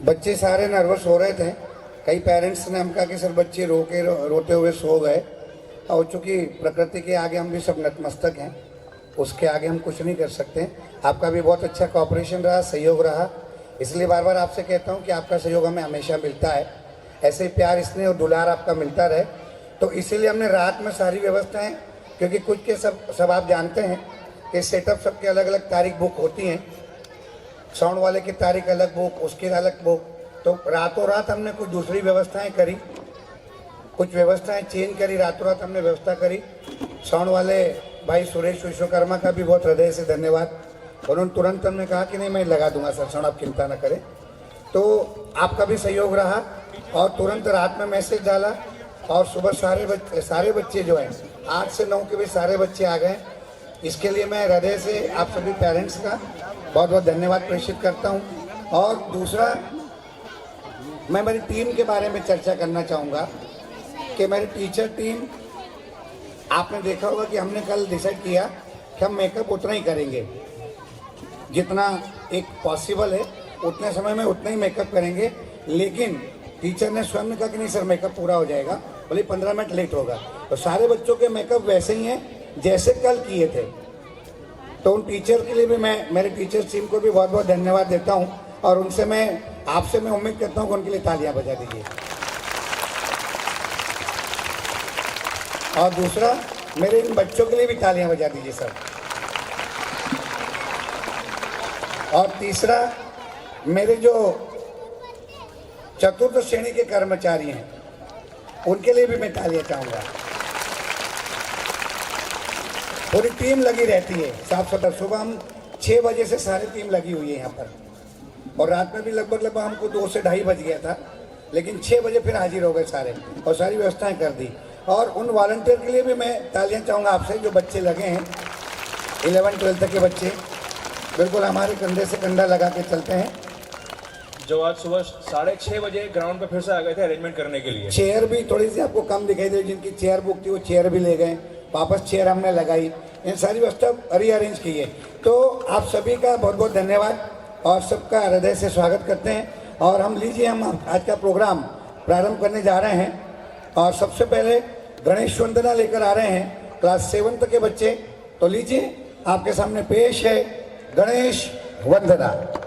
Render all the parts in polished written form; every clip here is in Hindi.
बच्चे सारे नर्वस हो रहे थे। कई पेरेंट्स ने हम कहा कि सर बच्चे रोते हुए सो गए, और चूँकि प्रकृति के आगे हम भी सब नतमस्तक हैं, उसके आगे हम कुछ नहीं कर सकते। आपका भी बहुत अच्छा कोऑपरेशन रहा, सहयोग रहा, इसलिए बार बार आपसे कहता हूँ कि आपका सहयोग हमें हमेशा मिलता है। ऐसे ही प्यार, स्नेह और दुलार आपका मिलता रहे। तो इसीलिए हमने रात में सारी व्यवस्थाएं, क्योंकि कुछ के सब आप जानते हैं कि सेटअप सबके अलग अलग तारीख बुक होती हैं, साउंड वाले की तारीख अलग बुक, उसकी अलग बुक, तो रातों रात हमने कुछ दूसरी व्यवस्थाएं करी, कुछ व्यवस्थाएं चेंज करी, रातों रात हमने व्यवस्था करी। साउंड वाले भाई सुरेश विश्वकर्मा का भी बहुत हृदय से धन्यवाद। उन्होंने तुरंत हमने कहा कि नहीं मैं लगा दूंगा सर साउंड, आप चिंता ना करें। तो आपका भी सहयोग रहा और तुरंत रात में मैसेज डाला, और सुबह सारे बच्चे जो हैं 8 से 9 के भी सारे बच्चे आ गए। इसके लिए मैं हृदय से आप सभी पेरेंट्स का बहुत बहुत धन्यवाद प्रेषित करता हूं। और दूसरा, मैं मेरी टीम के बारे में चर्चा करना चाहूँगा कि मेरी टीचर टीम, आपने देखा होगा कि हमने कल डिसाइड किया कि हम मेकअप उतना ही करेंगे, जितना एक पॉसिबल है उतने समय में उतना ही मेकअप करेंगे। लेकिन टीचर ने स्वयं ने कहा कि नहीं सर मेकअप पूरा हो जाएगा, भले 15 मिनट लेट होगा। तो सारे बच्चों के मेकअप वैसे ही हैं जैसे कल किए थे। तो उन टीचर के लिए भी मैं, मेरे टीचर्स टीम को भी बहुत बहुत धन्यवाद देता हूं, और उनसे आपसे मैं उम्मीद करता हूं कि उनके लिए तालियां बजा दीजिए। और दूसरा, मेरे इन बच्चों के लिए भी तालियां बजा दीजिए सर। और तीसरा, मेरे जो चतुर्थ श्रेणी के कर्मचारी हैं उनके लिए भी मैं तालियां चाहूँगा। पूरी टीम लगी रहती है साफ सफाई। सुबह हम 6 बजे से सारी टीम लगी हुई है यहाँ पर, और रात में भी लगभग हमको 2 से 2:30 बज गया था, लेकिन 6 बजे फिर हाजिर हो गए सारे और सारी व्यवस्थाएं कर दी। और उन वॉलंटियर के लिए भी मैं तालियां चाहूँगा आपसे, जो बच्चे लगे हैं 11-12 तक के बच्चे, बिल्कुल हमारे कंधे से कंधा लगा के चलते हैं। जो आज सुबह 6:30 बजे ग्राउंड पे फिर से आ गए थे अरेंजमेंट करने के लिए। चेयर भी थोड़ी सी आपको कम दिखाई दे, जिनकी चेयर बुक थी वो चेयर भी ले गए, वापस चेयर हमने लगाई, इन सारी व्यवस्था रीअरेंज की है। तो आप सभी का बहुत बहुत धन्यवाद और सबका हृदय से स्वागत करते हैं। और हम आज का प्रोग्राम प्रारंभ करने जा रहे हैं। और सबसे पहले गणेश वंदना लेकर आ रहे हैं क्लास 7 तक के बच्चे। तो लीजिए, आपके सामने पेश है गणेश वंदना।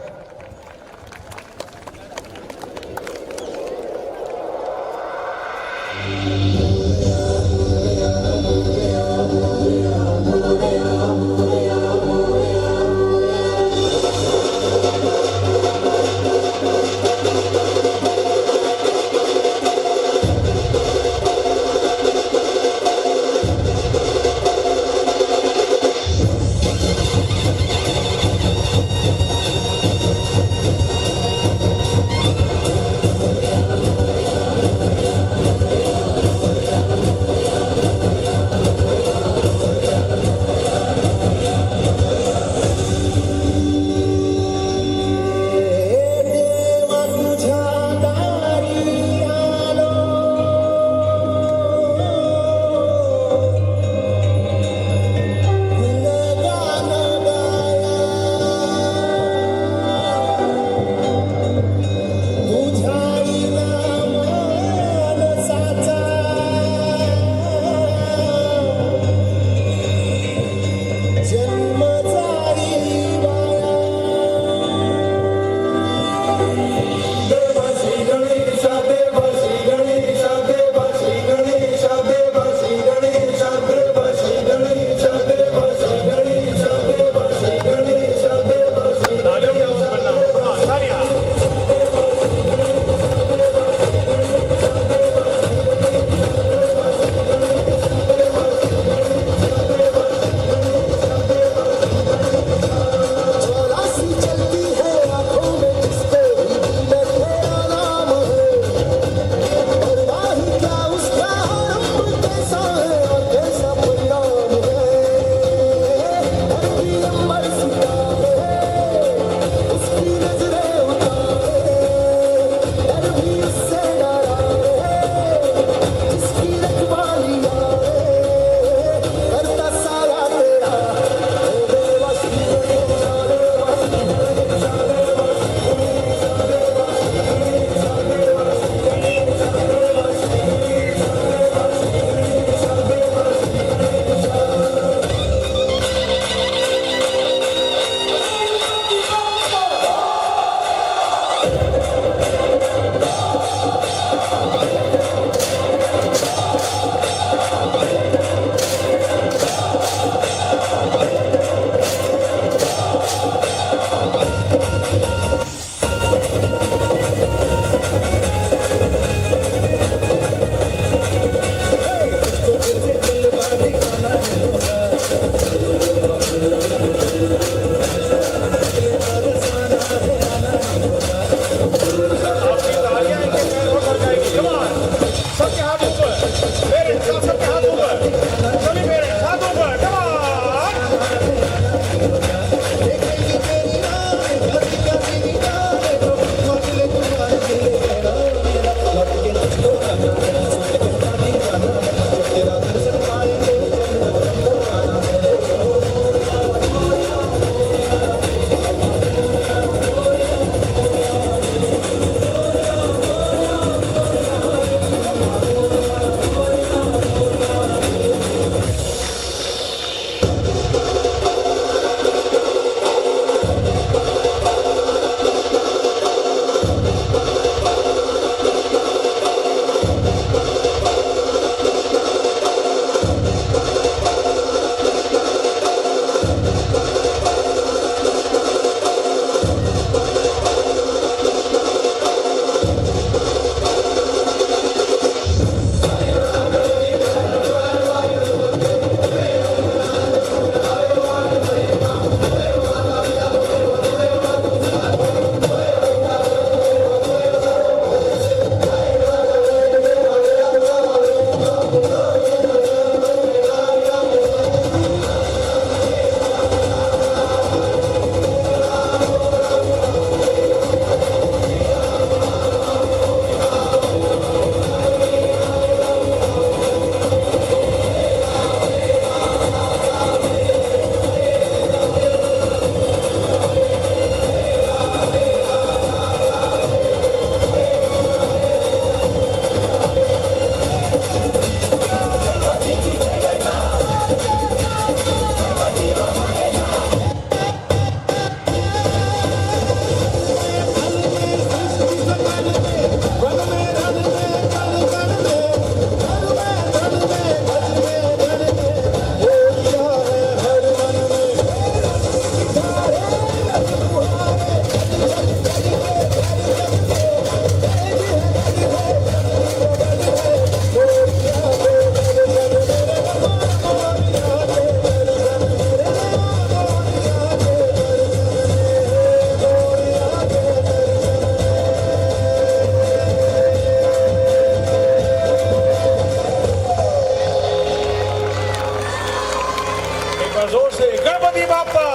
जोर से Ganpati Bappa,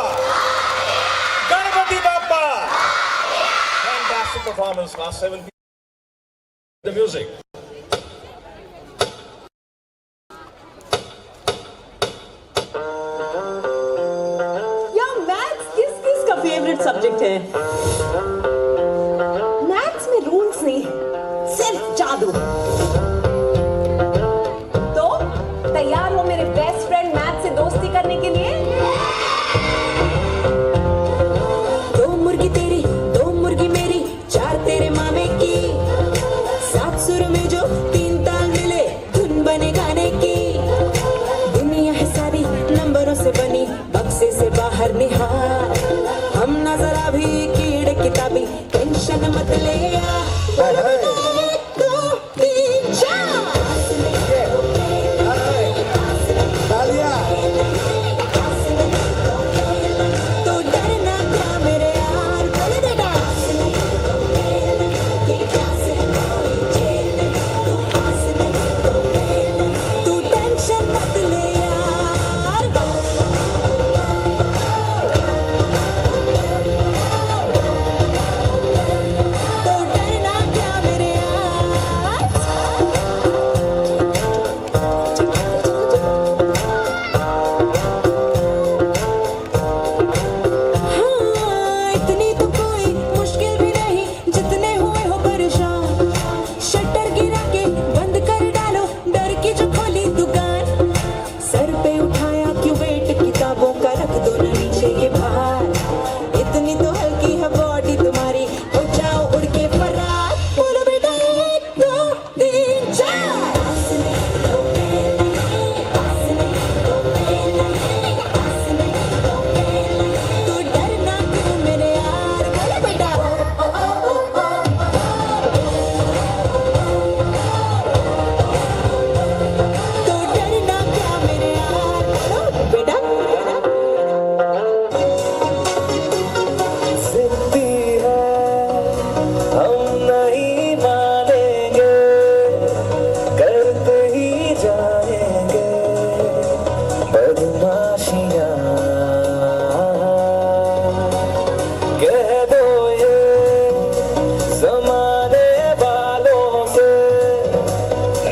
Ganpati Bappa. Fantastic performance, last 7 the music. यार मैथ्स किस का फेवरेट सब्जेक्ट है? मैथ्स में रूल्स नहीं, सिर्फ जादू। तो तैयार हो मेरे बेस्ट फ्रेंड मैथ्स से दोस्ती करने के लिए? दो मुर्गी तेरी, दो मुर्गी मेरी, चार तेरे मामे की, सात सुर में जो तीन ताल मिले, धुन बने गाने की। दुनिया है सारी नंबरों से बनी, बक्से से बाहर निहार। हम ना जरा भी कीड़े किताबी, टेंशन मत ले या। एक, दो, तीन, चार। तो डरना क्या मेरे यार, बोले बेटा। तू टेंशन मत ले यार। तो डरना क्या मेरे यार। हाँ, इतनी तो कोई मुश्किल भी नहीं, जितने हुए हो परेशान। शटर गिरा के बंद कर डालो, डर की जो खोली दुकान। सर पे उठाया क्यों वेट किताबों का, रख दो ना नीचे ये भार। इतनी तो हल्की है बॉडी तुम्हारी, हो जाओ उड़ के फरार। बोलो बेटा, एक, दो, तीन, चार। तो डरना क्यों मेरे यार, बोलो बेटा। तो डरना क्या मेरे यार, बोलो बेटा। जिद्दी है हम नहीं मानेंगे, करते ही जाएंगे बदमाशियाँ। कह दो ये जमाने वालों से,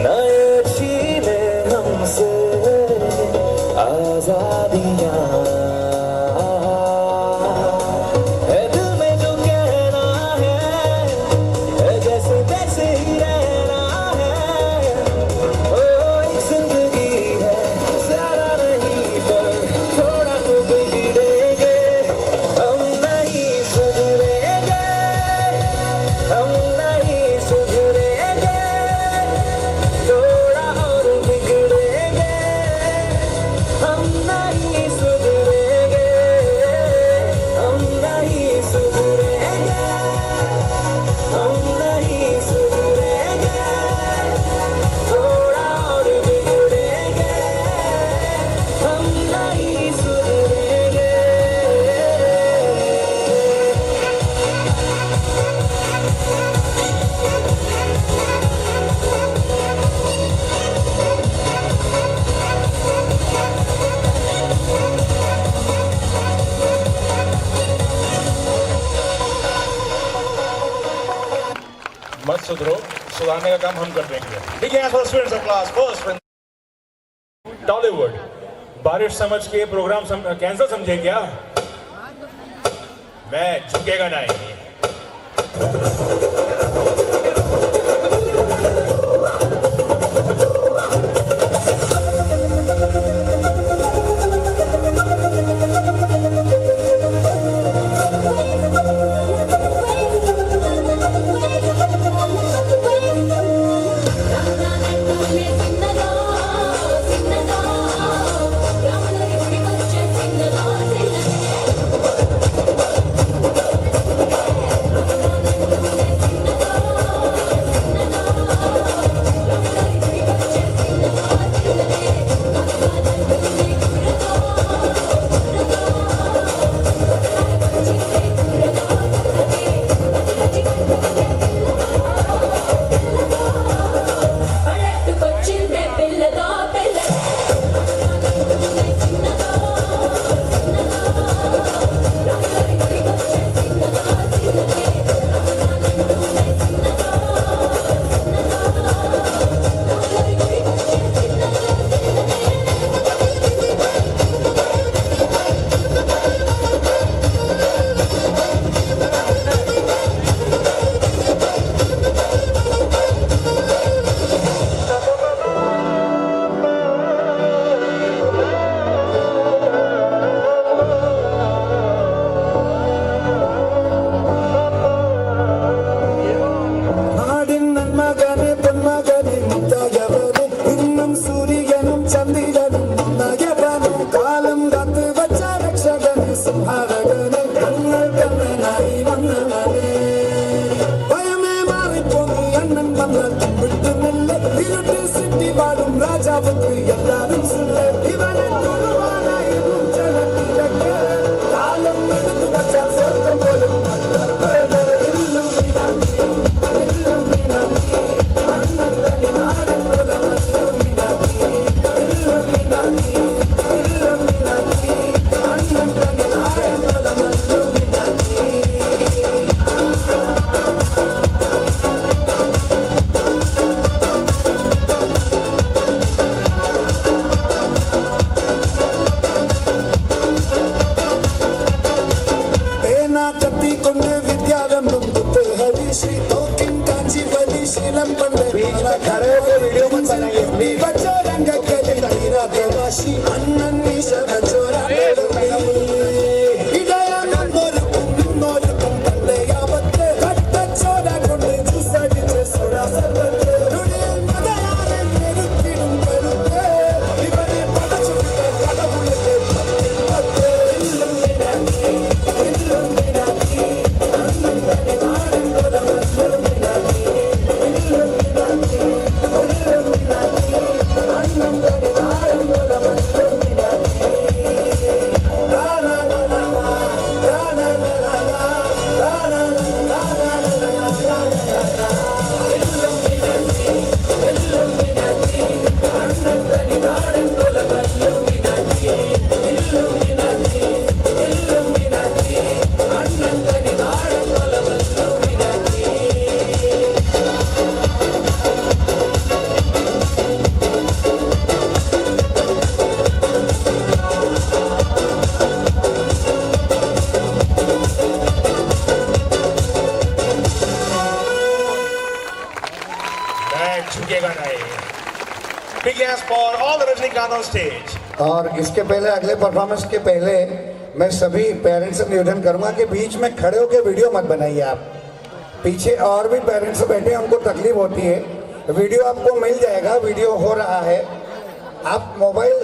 नए छीने हमसे आजादियाँ। है दिल में जो कहना है जैसे तैसे ही रहना है। ओ एक जिंदगी है, ज़्यादा नहीं पर थोड़ा तो बिगड़ेंगे। हम नहीं सुधरेंगे, हम नहीं सुधरेंगे, थोड़ा और बिगड़ेंगे। हम नहीं सुधरेंगे, हम नहीं सुधरेंगे, हम नहीं सुधरेंगे, थोड़ा और बिगड़ेंगे। हम नहीं सुधरेंगे। मत सुधरो, सुधारने का काम हम कर देंगे। ठीक है, students of class first. Tollywood बारिश समझ के प्रोग्राम कैंसिल समझे क्या? मैं झुकेगा नहीं। Thank எல்லாரும் சொல்ல இவனை தொழுவானாயிரும் ஜனத்திலக்க காலம் எடுத்து வச்சா சொர்க்கம் போலும் எல்லும் வினாடி எல்லும் வினாடி அண்ணன் தனி நாடன் போல மட்டும் வினாடி எல்லும் வினாடி எல்லும் வினாடி அண்ணன் தனி நாடன் போல மட்டும் வினாடி பேனா கத்தி கொண்டு வித்யாரம்பம் புத்து ஹரிஷி தோக்கின் காஞ்சி பலி சீலம் கொண்டு खड़े होकर वीडियो मत बनाइए बच्चों रंग के तेरा देवाशी अन्नन निशा बच्चोरा झुकेगा नहीं. Big hands for all the Rajnikant on stage. और इसके पहले अगले परफॉर्मेंस के पहले मैं सभी पेरेंट्स से निवेदन करूंगा कि बीच में खड़े होकर वीडियो मत बनाइए आप. पीछे और भी पेरेंट्स बैठे हैं, उनको तकलीफ होती है. वीडियो आपको मिल जाएगा, वीडियो हो रहा है. आप मोबाइल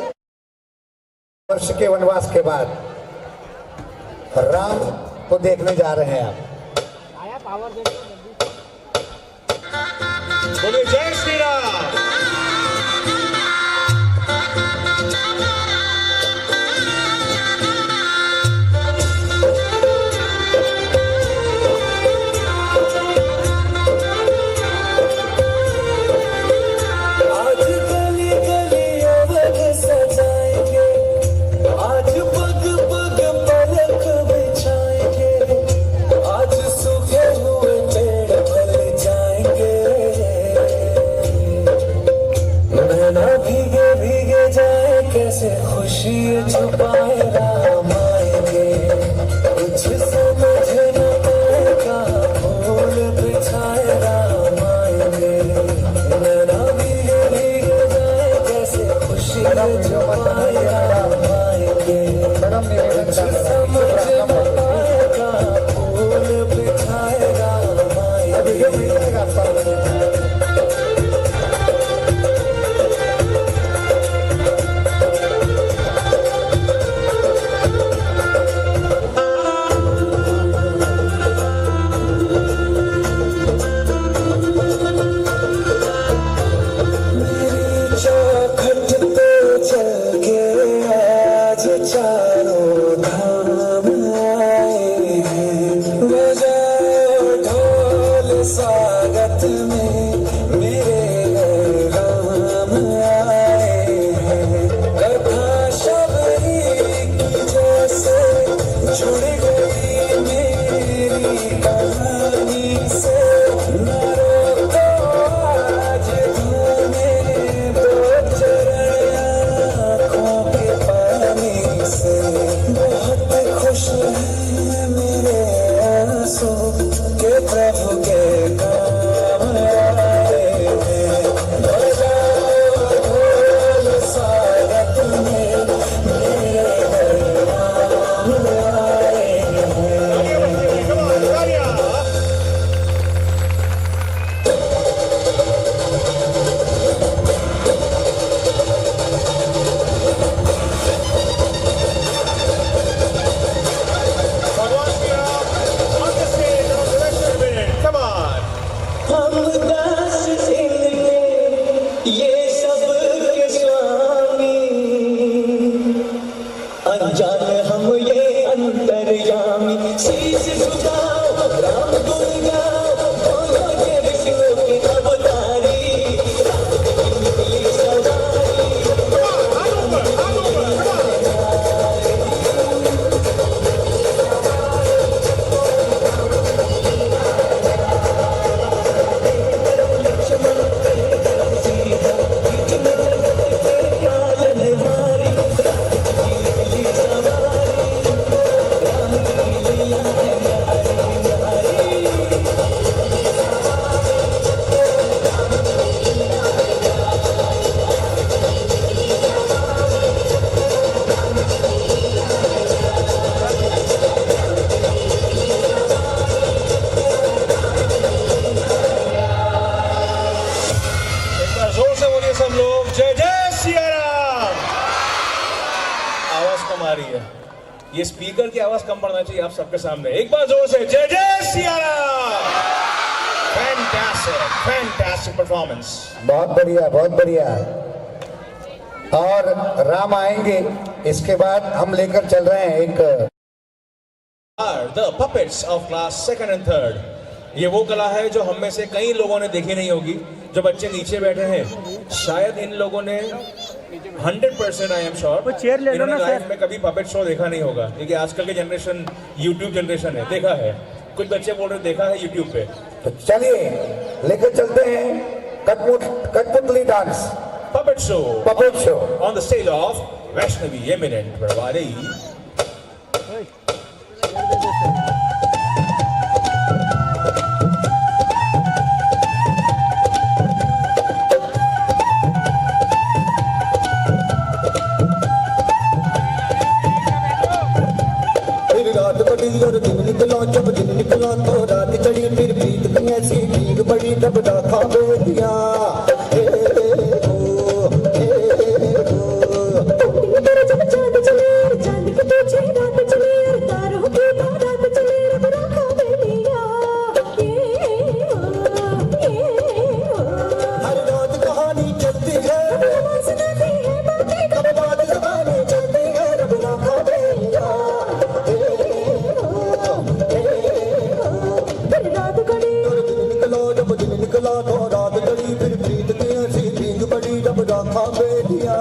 वर्ष के वनवास के बाद राम को देखने जा रहे हैं आप. बोलिए जय श्री राम. आज गली गली अवध सजाएंगे आज पग पग पलक बिछाएंगे आज सूखे हुए पेड़ फल जाएंगे नैना भीगे भीगे जाए कैसे खुशी छुपाए राम आएंगे कुछ समझ न आएगा फूल बिछाए राम आएंगे नैना भीगे भीगे जाए कैसे खुशी छुपाए राम आएंगे कुछ समझ न आएगा फूल बिछाए राम आएंगे चौखट पे चल के आज चारों कम आ रही है। ये स्पीकर की आवाज कम पड़ना चाहिए आप सबके सामने। एक बार जोर से जय जय सिया राम। Fantastic performance. बहुत बढ़िया, बहुत बढ़िया। और राम आएंगे, इसके बाद हम लेकर चल रहे हैं एक The puppets of class 2nd and 3rd। ये वो कला है जो हम में से कई लोगों ने देखी नहीं होगी। जो बच्चे नीचे बैठे हैं, शायद इन लोगों ने 100% आई एम श्योर चेयर ले लो ना लाइफ सर। में कभी पपेट शो देखा नहीं होगा, क्योंकि आजकल के जनरेशन यूट्यूब जनरेशन है। देखा है, कुछ बच्चे बोल रहे देखा है यूट्यूब पे। तो चलिए लेकर चलते हैं कठपुतली dance puppet show puppet show on the stage of Vaishnavi eminent बड़वारी। फिर रात बड़ी और दिन निकला, जब दिन निकला तो रात चढ़ी, फिर प्रीत की ऐसी भीग बड़ी, तब डाका दे दिया। हर रात कहानी चलती है, कब बात जबानी चलती है, रब डाका दे दिया। जब दिन निकला तो रात चढ़ी, फिर प्रीत की ऐसी भीग बड़ी, जब डाका दे दिया।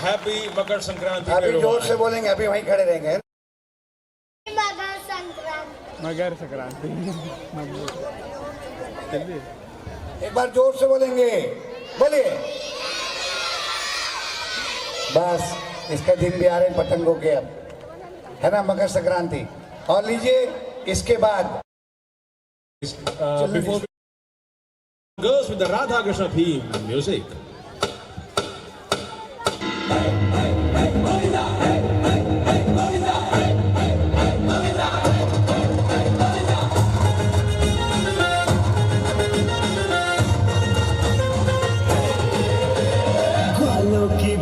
हैप्पी मकर संक्रांति। अभी जोर से बोलेंगे, अभी वहीं खड़े रहेंगे। मकर संक्रांति। चलिए एक बार जोर से बोलेंगे, बोलिए। बस इसका दिन भी आ रहे हैं पतंगों के, अब है ना, मकर संक्रांति। और लीजिए इसके बाद Before girls with the Radha Krishna theme music.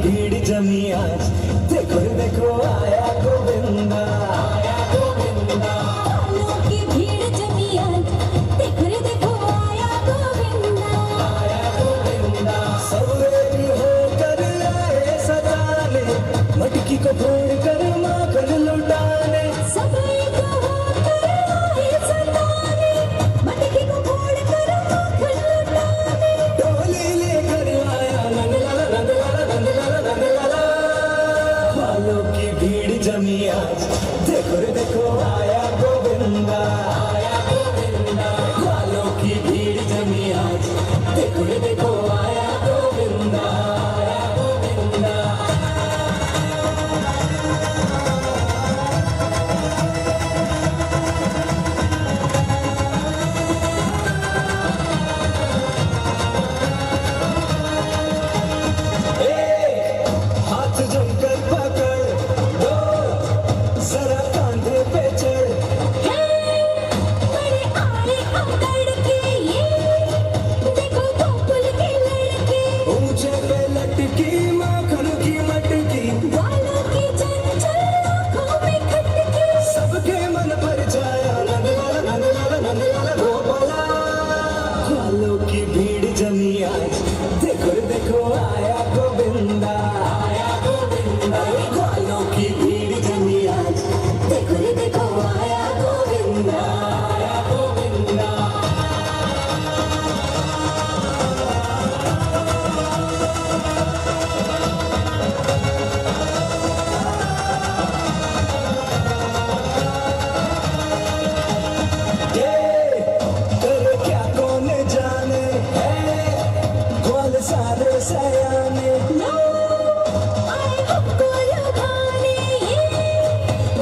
भीड़ जमी आज, देखो रे देखो आया गोविंदा, वालों की भीड़ जमी आज, देखो रे देखो आया गोविंदा। सब रेडी होकर आए सजाने, मटकी को फोड़ कर माखन लुटाने, सब एक होकर आए सताने, मटकी को फोड़ कर माखन लुटाने। डोली लेकर आया नंदलाला नंदलाला नंदलाला नंदलाला। वालों की भीड़ जमी आज, देखो रे देखो आया गोविंदा, वालों की भीड़ जमी आज, देखो रे देखो आया गोविंदा। हाथ जमकर पकड़ दो, जरा कांधे पे चढ़, बड़े आड़े अकड़ के ये, देखो गोकुल के लड़के, ऊंचे पे लटकी माखन की मटकी, वालों की चंचल आँखों में खटके। सबके मन पर जाया नंदलाला नंदलाला नंदलाला गोपाला। वालों की भीड़ जमी आज, देखो रे देखो आया गोविंदा, वालों की भीड़ जमी आज, देखो रे देखो आया गोविंदा। ये कर क्या कौन जाने है, ग्वाल सारे सयाने, लो आए हमको लुभाने ये,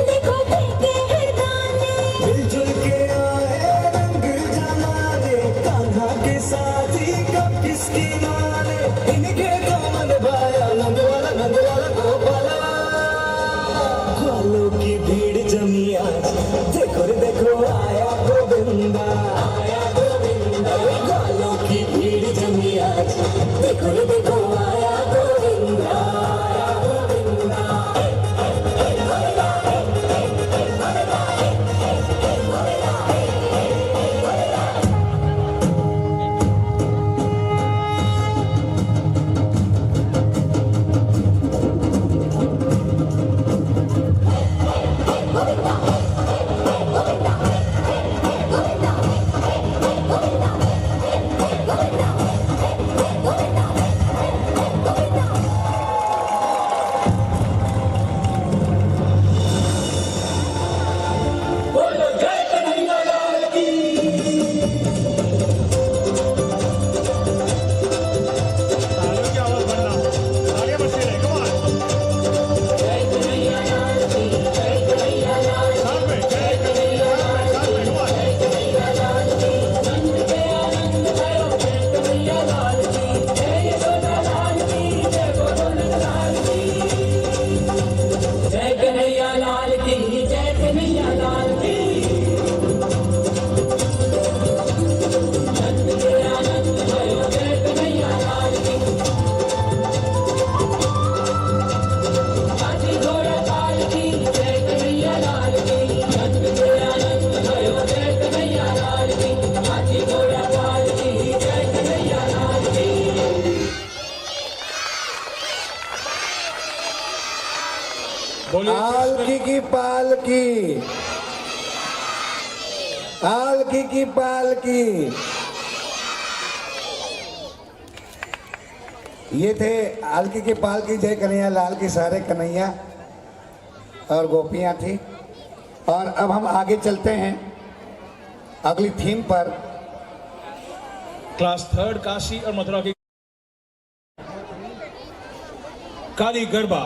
देखो फेंके हैं दाने। मिलजुल के आए रंग जमाने, कान्हा के साथी कब किसकी माने, इनके तो मन भाया नंदलाला नंदलाला गोपाला। ग्वालों की भीड़ जमी आज, देखो रे देखो आया गोविंदा, ग्वालों की भीड़ जमी आज, देखो रे देखो आया गोविंदा। तालियों की आवाज बढ़ना, आगे बढ़ते रहे, come on। साथ में, साथ में, come on। जय कन्हैया लाल की, जय कन्हैया लाल की। बोलिए आलकी की पालकी, आलकी की पालकी। ये थे आलकी की पालकी, जय कन्हैया लाल की, सारे कन्हैया और गोपियां थी। और अब हम आगे चलते हैं अगली थीम पर। क्लास थर्ड काशी और मथुरा की काली गरबा।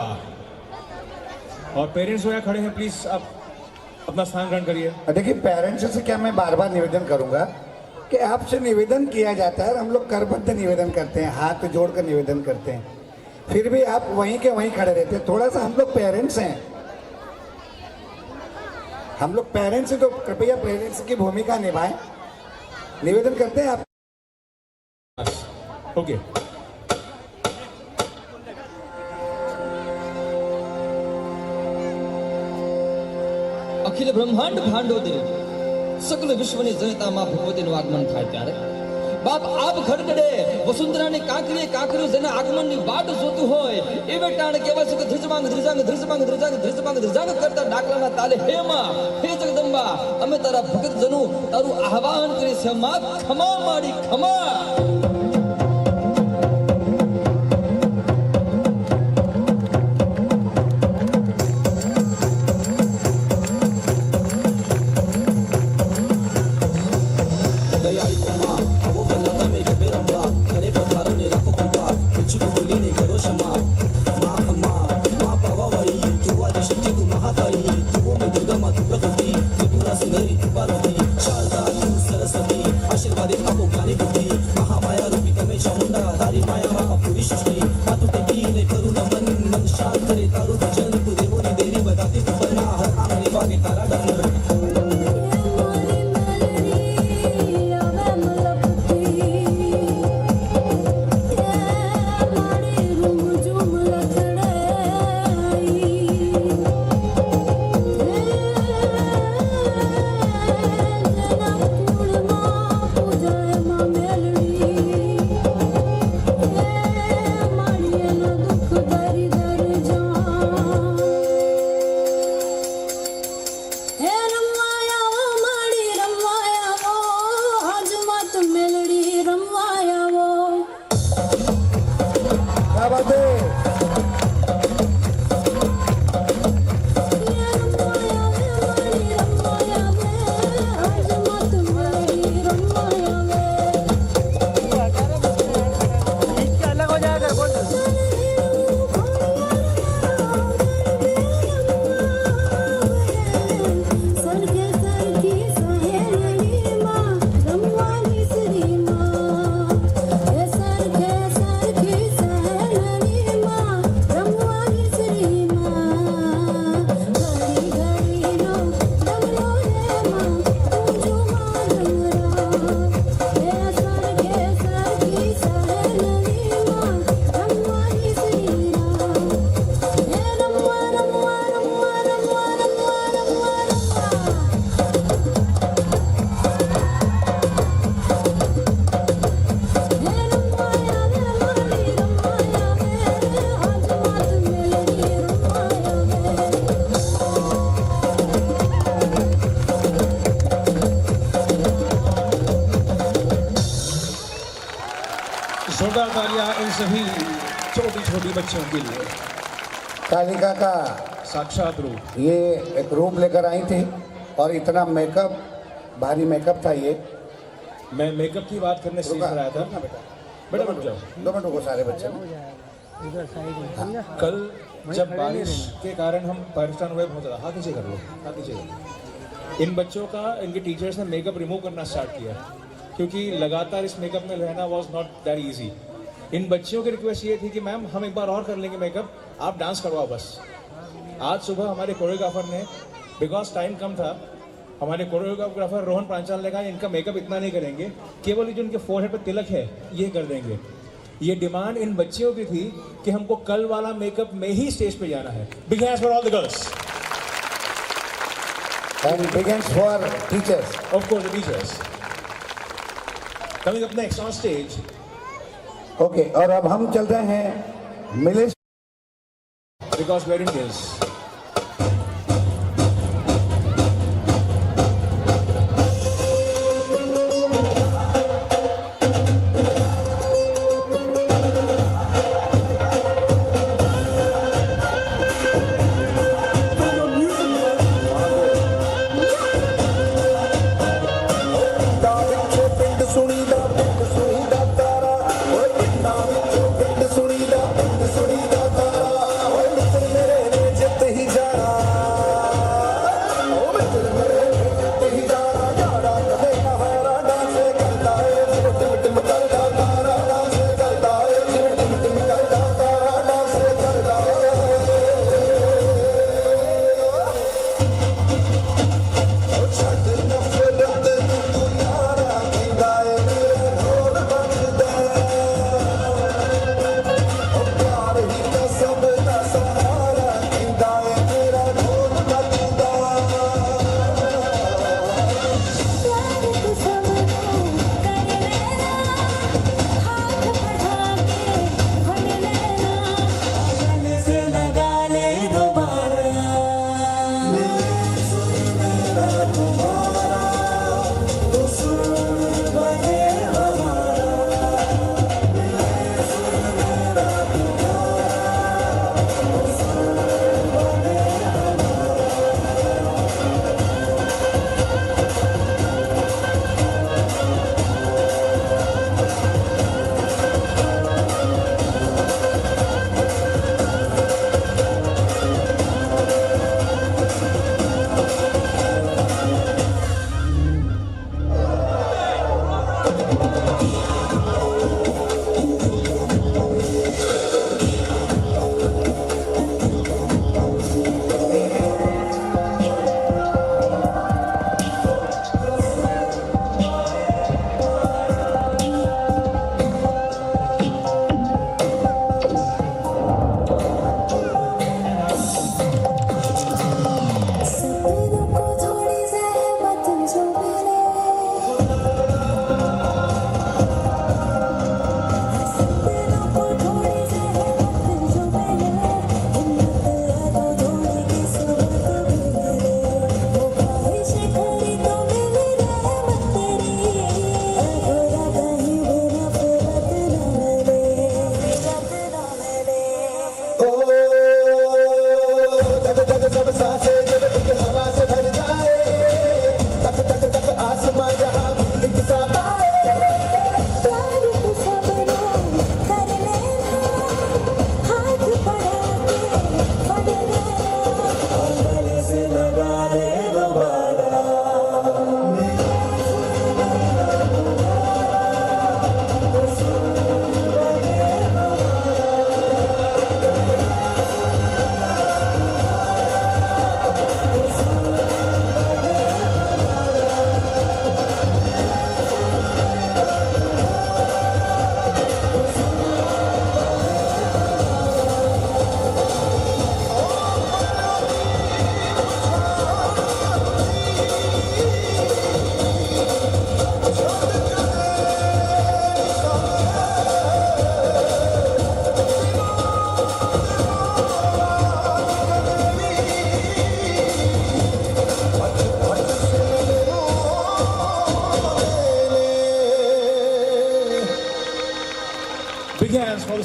और पेरेंट्स वहाँ खड़े हैं, प्लीज आप अपना स्थान ग्रहण करिए। देखिए, पेरेंट्स से क्या मैं बार बार निवेदन करूंगा कि आपसे निवेदन किया जाता है, हम लोग करबद्ध निवेदन करते हैं, हाथ जोड़कर निवेदन करते हैं, फिर भी आप वहीं के वहीं खड़े रहते हैं। थोड़ा सा हम लोग पेरेंट्स हैं, हम लोग पेरेंट्स हैं, तो कृपया पेरेंट्स की भूमिका निभाएं। निवेदन करते हैं आप। ओके અખિલ બ્રહ્માંડ ભાંડો દે સકલ વિશ્વની જનતામાં ભગવતીનું આગમન થાય ત્યારે બાપ આપ ખડખડે વસુંધરાની કાંકરીએ કાંકરીઓ જેના આગમનની વાટ જોતું હોય એવે ટાણે કહેવાય છે કે ધ્રુજમાંગ ધ્રુજાંગ ધ્રુજમાંગ ધ્રુજાંગ ધ્રુજમાંગ ધ્રુજાંગ કરતા ડાકલાના તાલે હે માં હે જગદંબા અમે તારા ભગત જનો તારું આહવાન કરી છે માં ખમા માડી ખમા क्या बात है जोरदार तालियां इन सभी छोटी छोटी बच्चियों के लिए। कालिका का साक्षात रूप। ये एक रूप लेकर आई थी और इतना मेकअप, भारी मेकअप था ये। मैं मेकअप की बात करने सीख रहा था। बेटा रुक जाओ, 2 मिनट को सारे बच्चे। कल जब बारिश के कारण हम परेशान हुए बहुत ज़्यादा, हाथ नीचे कर लो, हाथ नीचे कर लो। इन बच्चों का इनके टीचर्स ने मेकअप रिमूव करना स्टार्ट किया क्योंकि लगातार इस मेकअप में रहना वॉज नॉट दैट ईजी। इन बच्चियों की रिक्वेस्ट ये थी कि मैम हम एक बार और कर लेंगे मेकअप, आप डांस करवाओ बस। आज सुबह हमारे कोरियोग्राफर ने, बिकॉज टाइम कम था, हमारे कोरियोग्राफर रोहन पांचाल ने कहा इनका मेकअप इतना नहीं करेंगे, केवल जो इनके फोरहेड पे तिलक है ये कर देंगे। ये डिमांड इन बच्चियों की थी कि हमको कल वाला मेकअप में ही स्टेज पे जाना है। Big hands for all the girls and big hands for teachers, of course the teachers. Coming up next on stage. Okay, और अब हम चल रहे हैं मिले बिकॉज वेयर इंडियंस। सुनी दा तारा, निकल मेरे ने जित ही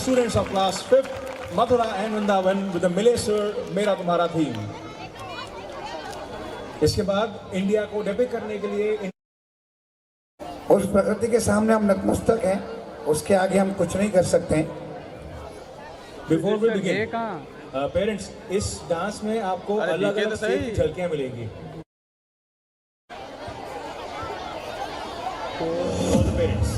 students of class 5th, Mathura and Vrindavan with the Mile Sur Mera Tumhara theme. इसके बाद इंडिया को डेपिक्ट करने के लिए उस प्रकृति के सामने हम नतमस्तक हैं, उसके आगे हम कुछ नहीं कर सकते हैं। बिफोर वी बिगिन पेरेंट्स, इस डांस में आपको अलग अलग स्टेप की झलकियां मिलेंगी। All the parents.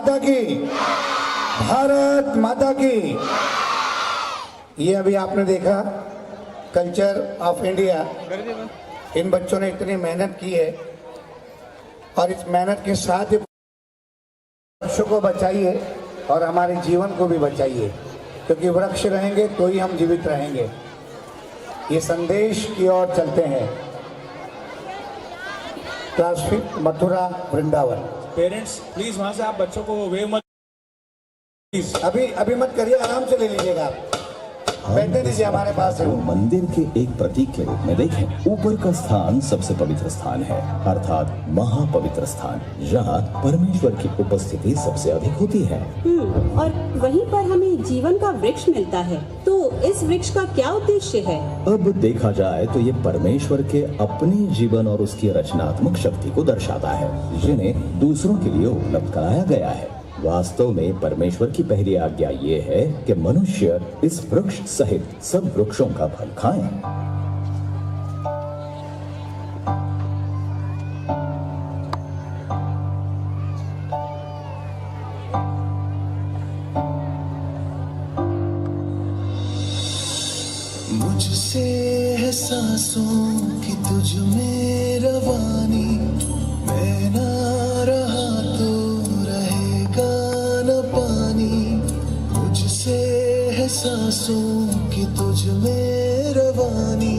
माता की, भारत माता की। ये अभी आपने देखा कल्चर ऑफ इंडिया, इन बच्चों ने इतनी मेहनत की है और इस मेहनत के साथ ही वृक्षों को बचाइए और हमारे जीवन को भी बचाइए, क्योंकि वृक्ष रहेंगे तो ही हम जीवित रहेंगे। ये संदेश की ओर चलते हैं। Class 5 Mathura Vrindavan. Parents please वहां से आप बच्चों को वेव मत प्लीज। अभी मत करिए, आराम से ले लीजिएगा आप, बैठने दीजिए, हमारे पास है वो। मंदिर के एक प्रतीक के रूप में देखें, ऊपर का स्थान सबसे पवित्र स्थान है, अर्थात महापवित्र स्थान। यहाँ परमेश्वर की उपस्थिति सबसे अधिक होती है। और वहीं पर हमें जीवन का वृक्ष मिलता है, तो इस वृक्ष का क्या उद्देश्य है? अब देखा जाए तो ये परमेश्वर के अपने जीवन और उसकी रचनात्मक शक्ति को दर्शाता है, जिन्हें दूसरों के लिए उपलब्ध कराया गया है। वास्तव में परमेश्वर की पहली आज्ञा ये है कि मनुष्य इस वृक्ष सहित सब वृक्षों का फल खाएं। मुझसे है सांसों की तुझ में रवानी, मैं ना रहा तो रहेगा न पानी। मुझसे है सांसों की तुझ में रवानी,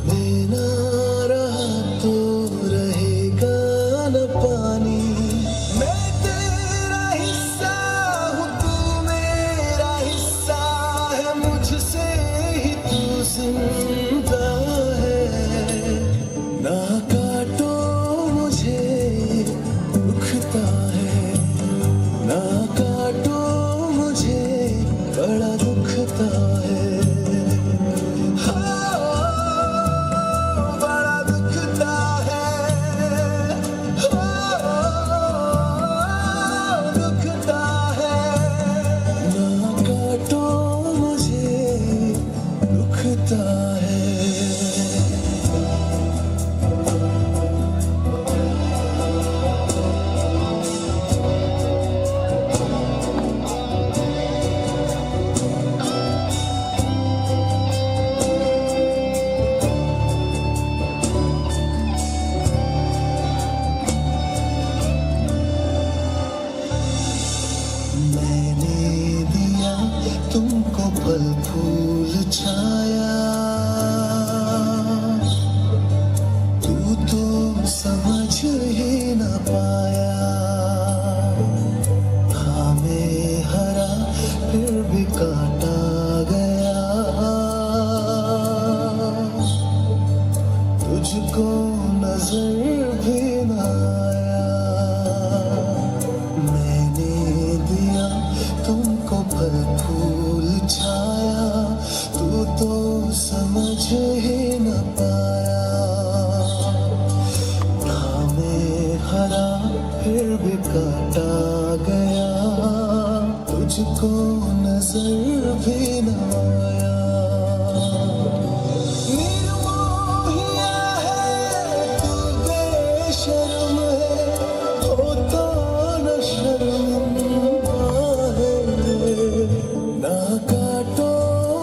मैं ना रहा तो रहेगा न पानी। मैं तेरा हिस्सा हूँ, तू मेरा हिस्सा है, मुझसे ही तू जिंदा है। ना काटो मुझे दुखता है, ना काटो मुझे बड़ा दुखता है। हाँ, बड़ा दुखता है, हाँ, दुखता है। ना काटो मुझे दुखता है। मैंने दिया तुमको फल फूल छाया, तू तो समझ ही न पाया। हाँ मैं हरा फिर भी काटा गया, तुझको नजर भी न आया। मैंने दिया तुमको फल फूल छाया, तू तो समझ ही न पाया। हाँ मैं हरा फिर भी काटा गया, तुझको नजर भी न आया। निर्मोहिया है तू, बेशर्म है, होता न शर्मिंदा है। ना काटो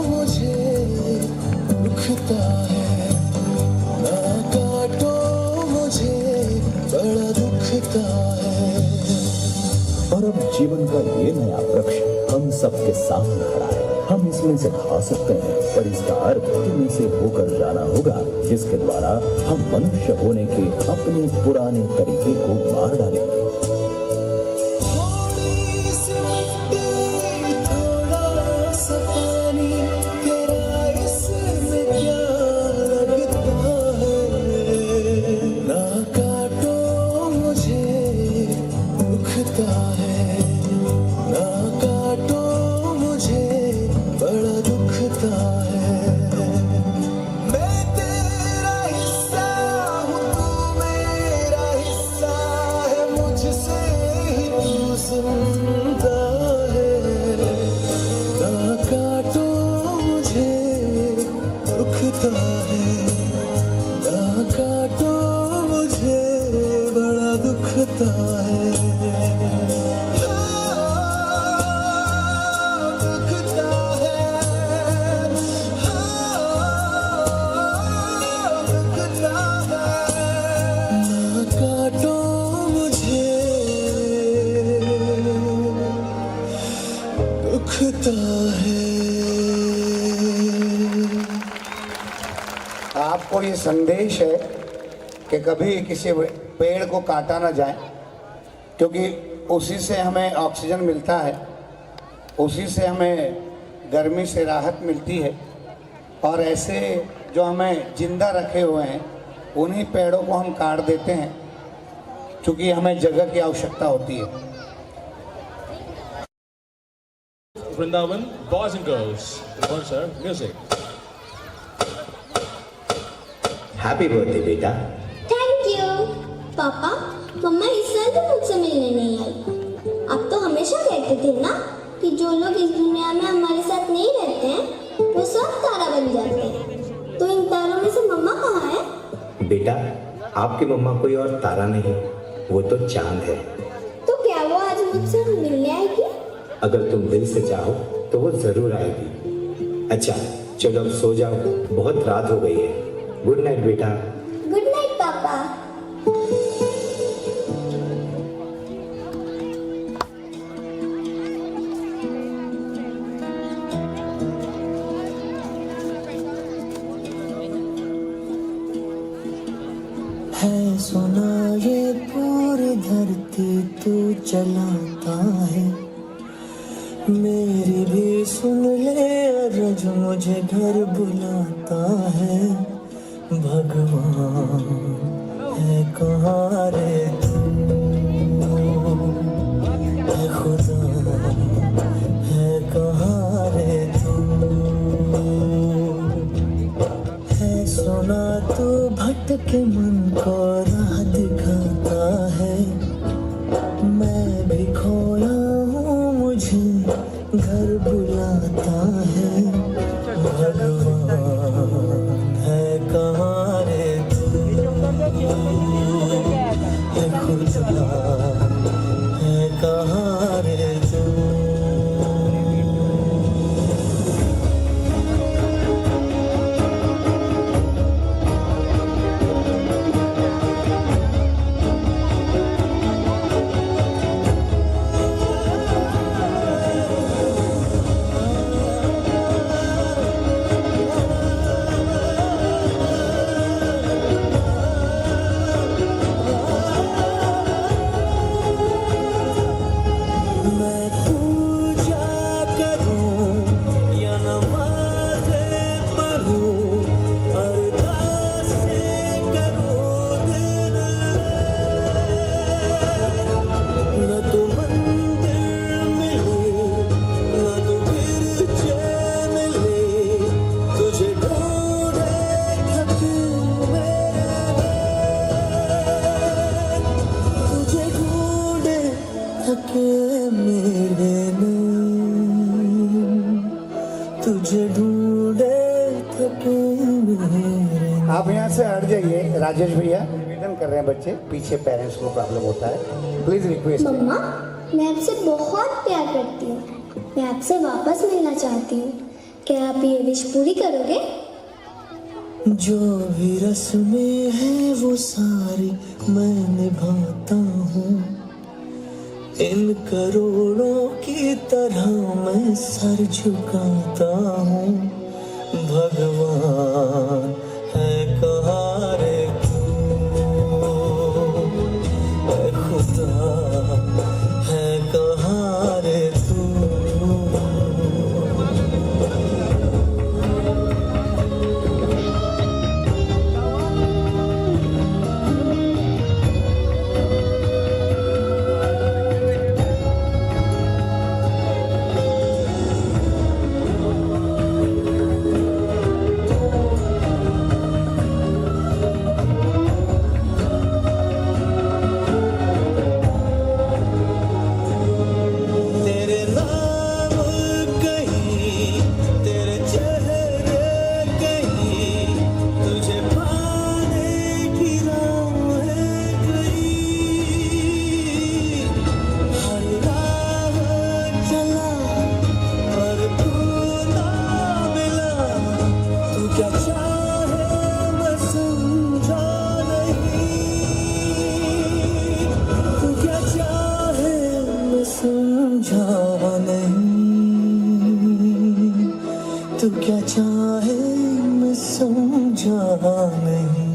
मुझे दुखता है, ना काटो मुझे बड़ा दुखता है। और अब जीवन का ये नया वृक्ष हम सबके सामने खड़ा है। हम इसमें से खा सकते हैं, पर इसका अर्थ इनमें से होकर जाना होगा, जिसके द्वारा हम मनुष्य होने के अपने पुराने तरीके को मार डालेंगे। थोड़ी सी मिट्टी, थोड़ा सा पानी, तेरा इसमें क्या लगता है। ना काटो मुझे दुखता है, ना काटो मुझे बड़ा दुखता है। मैं तेरा हिस्सा हूँ, तू मेरा हिस्सा है, मुझ दुखता है। आपको ये संदेश है कि कभी किसी पेड़ को काटा ना जाए, क्योंकि उसी से हमें ऑक्सीजन मिलता है, उसी से हमें गर्मी से राहत मिलती है। और ऐसे जो हमें जिंदा रखे हुए हैं उन्हीं पेड़ों को हम काट देते हैं, क्योंकि हमें जगह की आवश्यकता होती है। Vrindavan, boys and girls. Come on, sir. Music. Happy birthday बेटा। Thank you. पापा, मम्मा इस साल तो मुझसे मिलने नहीं आई। आप तो हमेशा कहते थे ना कि जो लोग इस दुनिया में हमारे साथ नहीं रहते हैं वो सब तारा बन जाते हैं। तो इन तारों में से मम्मा कहाँ है? बेटा, आपकी मम्मा कोई और तारा नहीं, वो तो चांद है। तो क्या वो आज मुझसे मिलने आएगी? अगर तुम दिल से चाहो तो वो जरूर आएगी। अच्छा चलो अब सो जाओ, बहुत रात हो गई है। गुड नाइट बेटा। गुड नाइट पापा। है सुना ये पूरी धरती तू चलाता है, मेरी भी सुन ले अरज मुझे घर बुलाता है। भगवान है कहाँ रे तू, है खुदा है कहाँ रे तू, है सुना तू भटके मन को राह दिखाता है। मैं भी खोया हूँ मुझे घर बुलाता है। भगवान है कहाँ रे तू, है खुदा है कहाँ रे तू। मैं पूजा करूं या नमाज़ें पढ़ूं, अरदासें करूं दिन न तो मंदिर मिले न तो गिरजे मिले, तुझे ढूंढे थके मेरे, तुझे ढूंढे थके मेरे तुझे ढूंढे थके मेरे। आप यहाँ से हट जाइए राजेश भैया, निवेदन कर रहे हैं बच्चे, पीछे पेरेंट्स को प्रॉब्लम होता है, प्लीज रिक्वेस्ट। मम्मा, मैं आपसे बहुत प्यार करती हूँ। मैं आपसे वापस मिलना चाहती हूँ। क्या आप ये विश पूरी करोगे? जो भी रस्में हैं वो सारी मैं निभाता हूँ, इन करोड़ों की तरह मैं सर झुकाता हूँ। भगवान है कहाँ रे तू, है खुदा है कहाँ रे तू। समझा नहीं। तू क्या चाहे मैं समझा नहीं,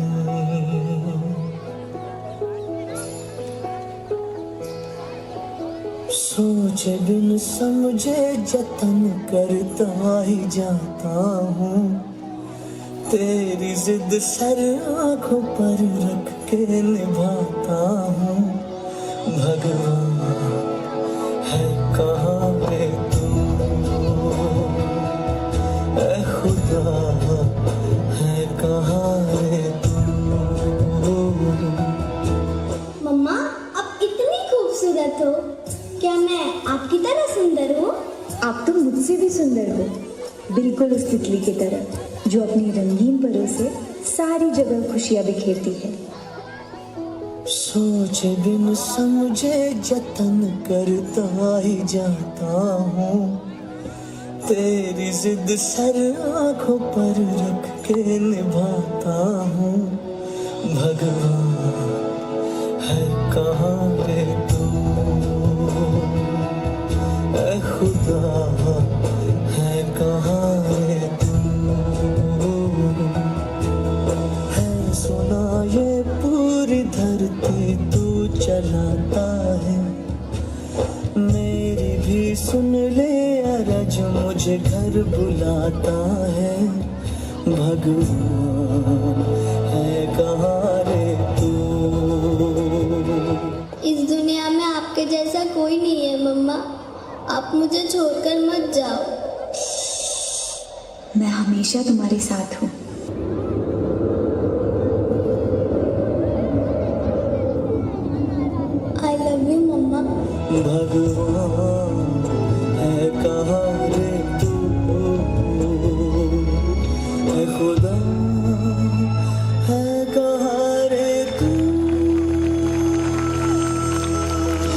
सोचे बिन समझे जतन करता ही जाता हूँ, तेरी जिद सर आंखों पर रख के निभाता हूँ। भगवान है कहाँ रे तू, ऐ खुदा है कहाँ रे तू। मम्मा आप इतनी खूबसूरत हो, क्या मैं आपकी तरह सुंदर हूँ? आप तो मुझसे भी सुंदर हो, बिल्कुल उस तितली की तरह जो अपनी रंगीन परों से सारी जगह खुशियां बिखेरती है। सोचे बिन समझे जतन करता ही जाता हूँ, तेरी जिद सर आंखों पर रख के निभाता हूँ। भगवान है कहाँ रे तू, ऐ खुदा है कहाँ रे तू। है सुना ये पूरी धरती तू चलाता है, मेरी भी सुन ले अरज मुझे घर बुलाता है। भगवान है कहाँ रे तू। इस दुनिया में आपके जैसा कोई नहीं है मम्मा, आप मुझे छोड़कर मत जाओ। मैं हमेशा तुम्हारे साथ हूँ। आई लव यू मम्मा। भगवान है कहाँ रे तू, है खुदा है कहाँ रे तू।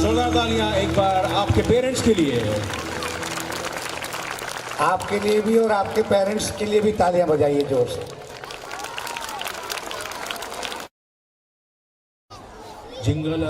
जोरदार तालियां एक बार आपके पेरेंट्स के लिए। आपके लिए भी और आपके पेरेंट्स के लिए भी तालियां बजाइए जोर से। जिंगल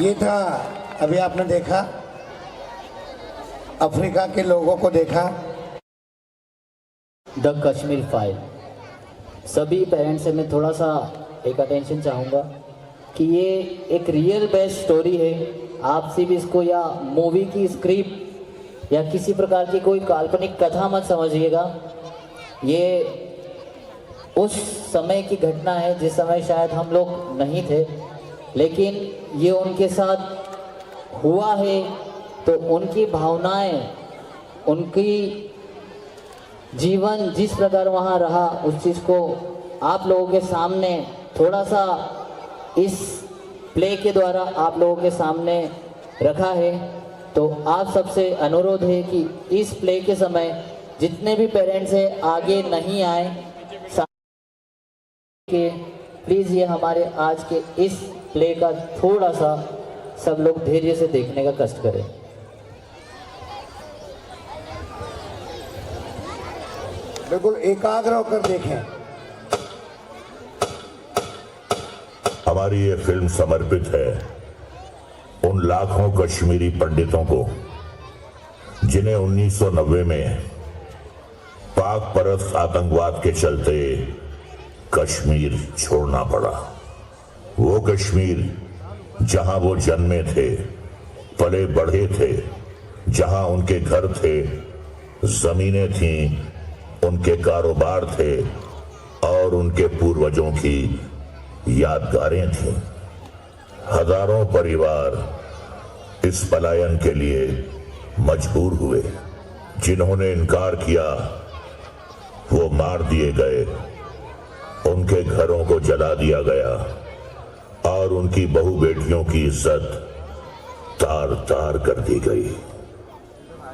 ये था, अभी आपने देखा अफ्रीका के लोगों को देखा। The Kashmir file. सभी पेरेंट्स से मैं थोड़ा सा एक अटेंशन चाहूँगा कि ये एक रियल बेस्ड स्टोरी है। आप सिर्फ इसको या मूवी की स्क्रिप्ट या किसी प्रकार की कोई काल्पनिक कथा मत समझिएगा। ये उस समय की घटना है जिस समय शायद हम लोग नहीं थे, लेकिन ये उनके साथ हुआ है, तो उनकी भावनाएं, उनकी जीवन जिस प्रकार वहाँ रहा, उस चीज़ को आप लोगों के सामने थोड़ा सा इस प्ले के द्वारा आप लोगों के सामने रखा है। तो आप सबसे अनुरोध है कि इस प्ले के समय जितने भी पेरेंट्स हैं आगे नहीं आए के, प्लीज़ ये हमारे आज के इस प्ले का थोड़ा सा सब लोग धैर्य से देखने का कष्ट करें। बिल्कुल एकाग्र होकर देखें। हमारी ये फिल्म समर्पित है उन लाखों कश्मीरी पंडितों को जिन्हें 1990 में पाक परस्त आतंकवाद के चलते कश्मीर छोड़ना पड़ा। वो कश्मीर जहां वो जन्मे थे, पले बढ़े थे, जहां उनके घर थे, जमीनें थीं, उनके कारोबार थे और उनके पूर्वजों की यादगारें थीं। हजारों परिवार इस पलायन के लिए मजबूर हुए। जिन्होंने इनकार किया वो मार दिए गए, उनके घरों को जला दिया गया और उनकी बहू बेटियों की इज्जत तार तार कर दी गई।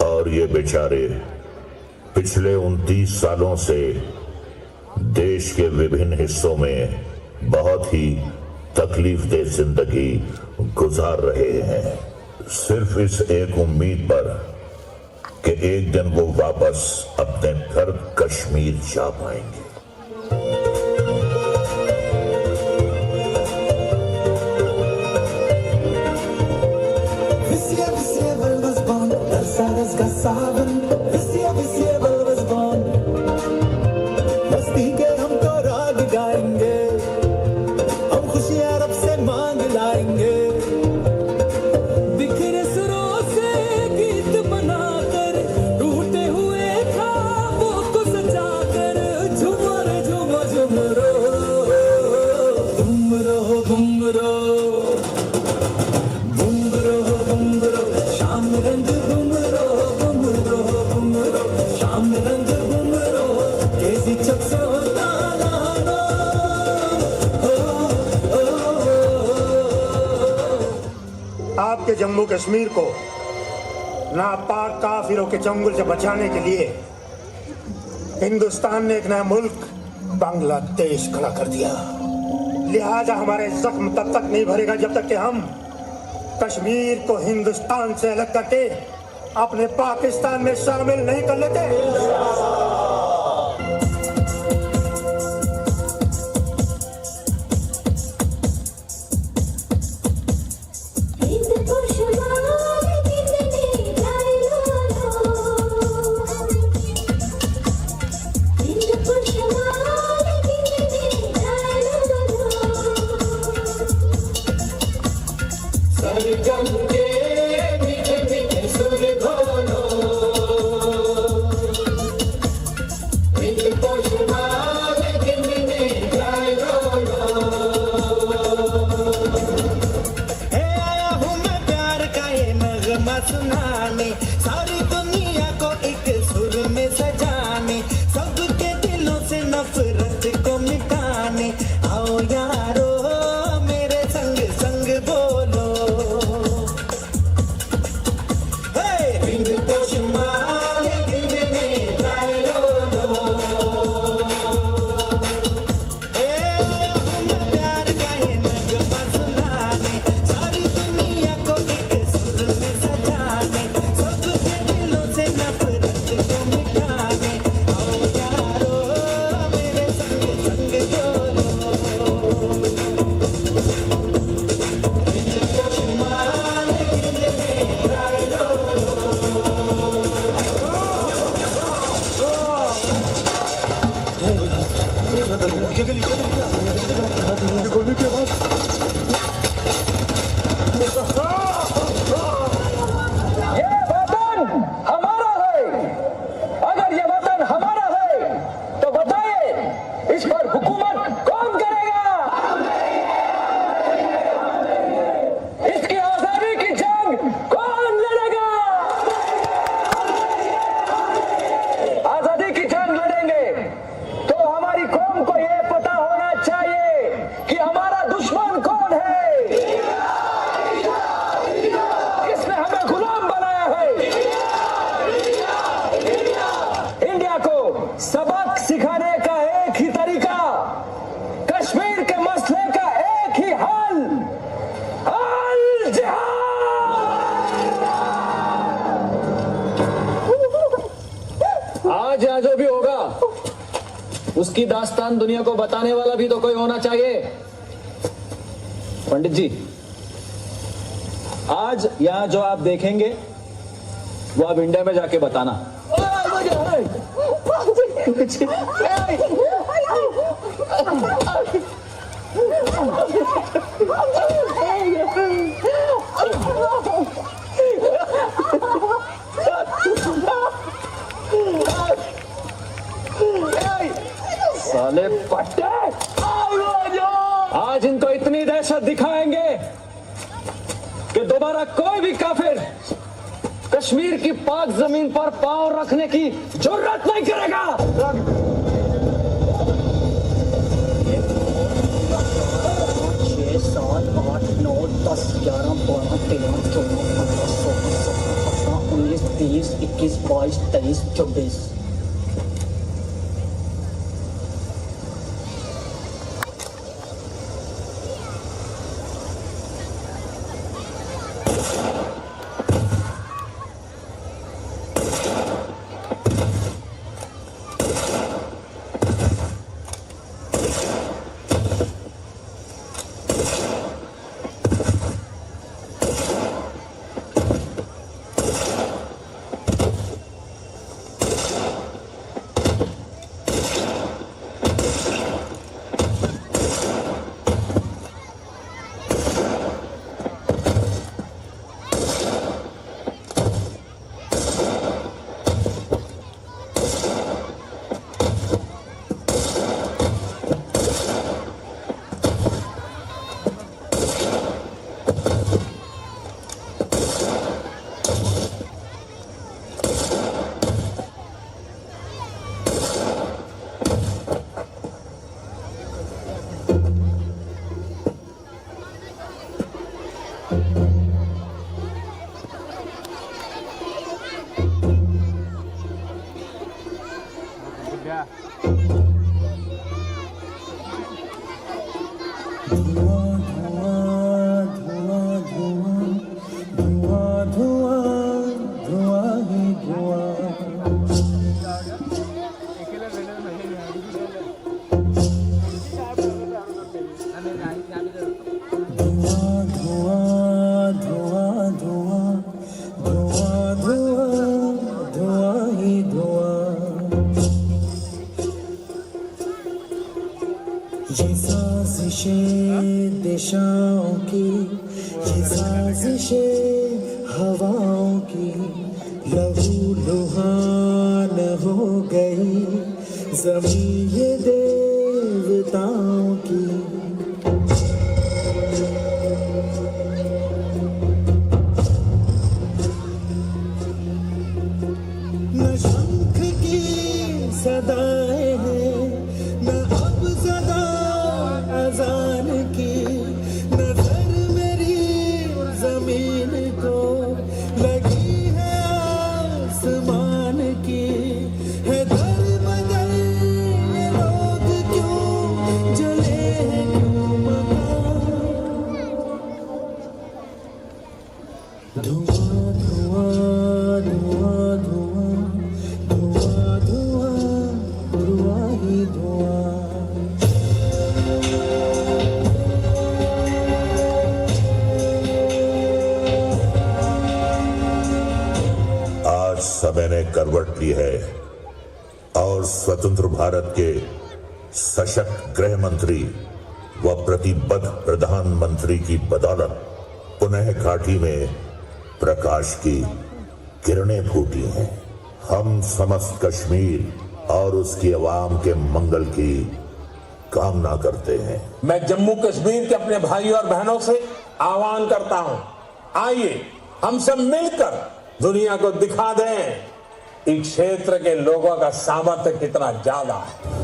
और ये बेचारे पिछले 29 सालों से देश के विभिन्न हिस्सों में बहुत ही तकलीफदेह जिंदगी गुजार रहे हैं, सिर्फ इस एक उम्मीद पर कि एक दिन वो वापस अपने घर कश्मीर जा पाएंगे। मस्ती के हम तो राग गाएंगे, हम खुशियां रब से मांग लाएंगे। बिखरे सुरों से गीत बनाकर, टूटे हुए ख्वाबों को सजाकर, झूमर झूमर झूमरो, घूमरो घूमरो, घूमरो घूमरो, शाम रंग घूमरो, घूमरो घूमरो, शाम रंग घूमरो, कैसी चक्सो आपके जम्मू कश्मीर को नापाक काफिरों के चंगुल से बचाने के लिए हिंदुस्तान ने एक नया मुल्क बांग्लादेश खड़ा कर दिया। लिहाजा हमारे जख्म तब तक नहीं भरेगा जब तक कि हम कश्मीर को हिंदुस्तान से अलग करके अपने पाकिस्तान में शामिल नहीं कर लेते। गोली की आवाज। ये वतन हमारा है। अगर ये वतन हमारा है तो बताइए इस पर हुकूमत कौन करेगा? इसकी आजादी की जंग कौन लड़ेगा? आजादी की जंग लड़ेंगे तो हमारी कौम को ये पता होना चाहिए कि हमारा दुश्मन कौन है, किसने हमें गुलाम बनाया है। इंडिया को सबक सिखाने का एक ही तरीका, कश्मीर के मसले का एक ही हल, अल जिहाद। आज यहाँ जो भी होगा उसकी दास्तान दुनिया को बताने वाला भी तो कोई होना चाहिए। पंडित जी, आज यहाँ जो आप देखेंगे वो आप इंडिया में जाके बताना। साले पट्टे, आज इनको इतनी दहशत दिखाएंगे कि दोबारा कोई भी काफिर कश्मीर की पाक जमीन पर पांव रखने की जरूरत नहीं करेगा। 6, 7, 8, 9, 10, 11, 12, 13, 14, 15, 16, 17, 18, 19, 20, 21, 22, 23, 24। ये साजिशें दिशाओं की, ये साजिशें हवाओं की, लहू लुहान हो गई ज़मीं ये देवताओं की। न शंख की सदाएं हैं, न अब सदा अजान की, नजर मेरी जमीन को लगी है आसमान की। है दर बदर ये लोग क्यों जले हैं, क्यों मकान। धुआं धुआं धुआं धुआं धुआं धुआं धुआं ही धुआं। समय ने करवट ली है और स्वतंत्र भारत के सशक्त गृह मंत्री व प्रतिबद्ध प्रधानमंत्री की बदौलत पुनः घाटी में प्रकाश की किरणें फूटी हैं। हम समस्त कश्मीर और उसकी आवाम के मंगल की कामना करते हैं। मैं जम्मू कश्मीर के अपने भाई और बहनों से आह्वान करता हूं, आइए हम सब मिलकर दुनिया को दिखा दें इस क्षेत्र के लोगों का सामर्थ्य कितना ज्यादा है।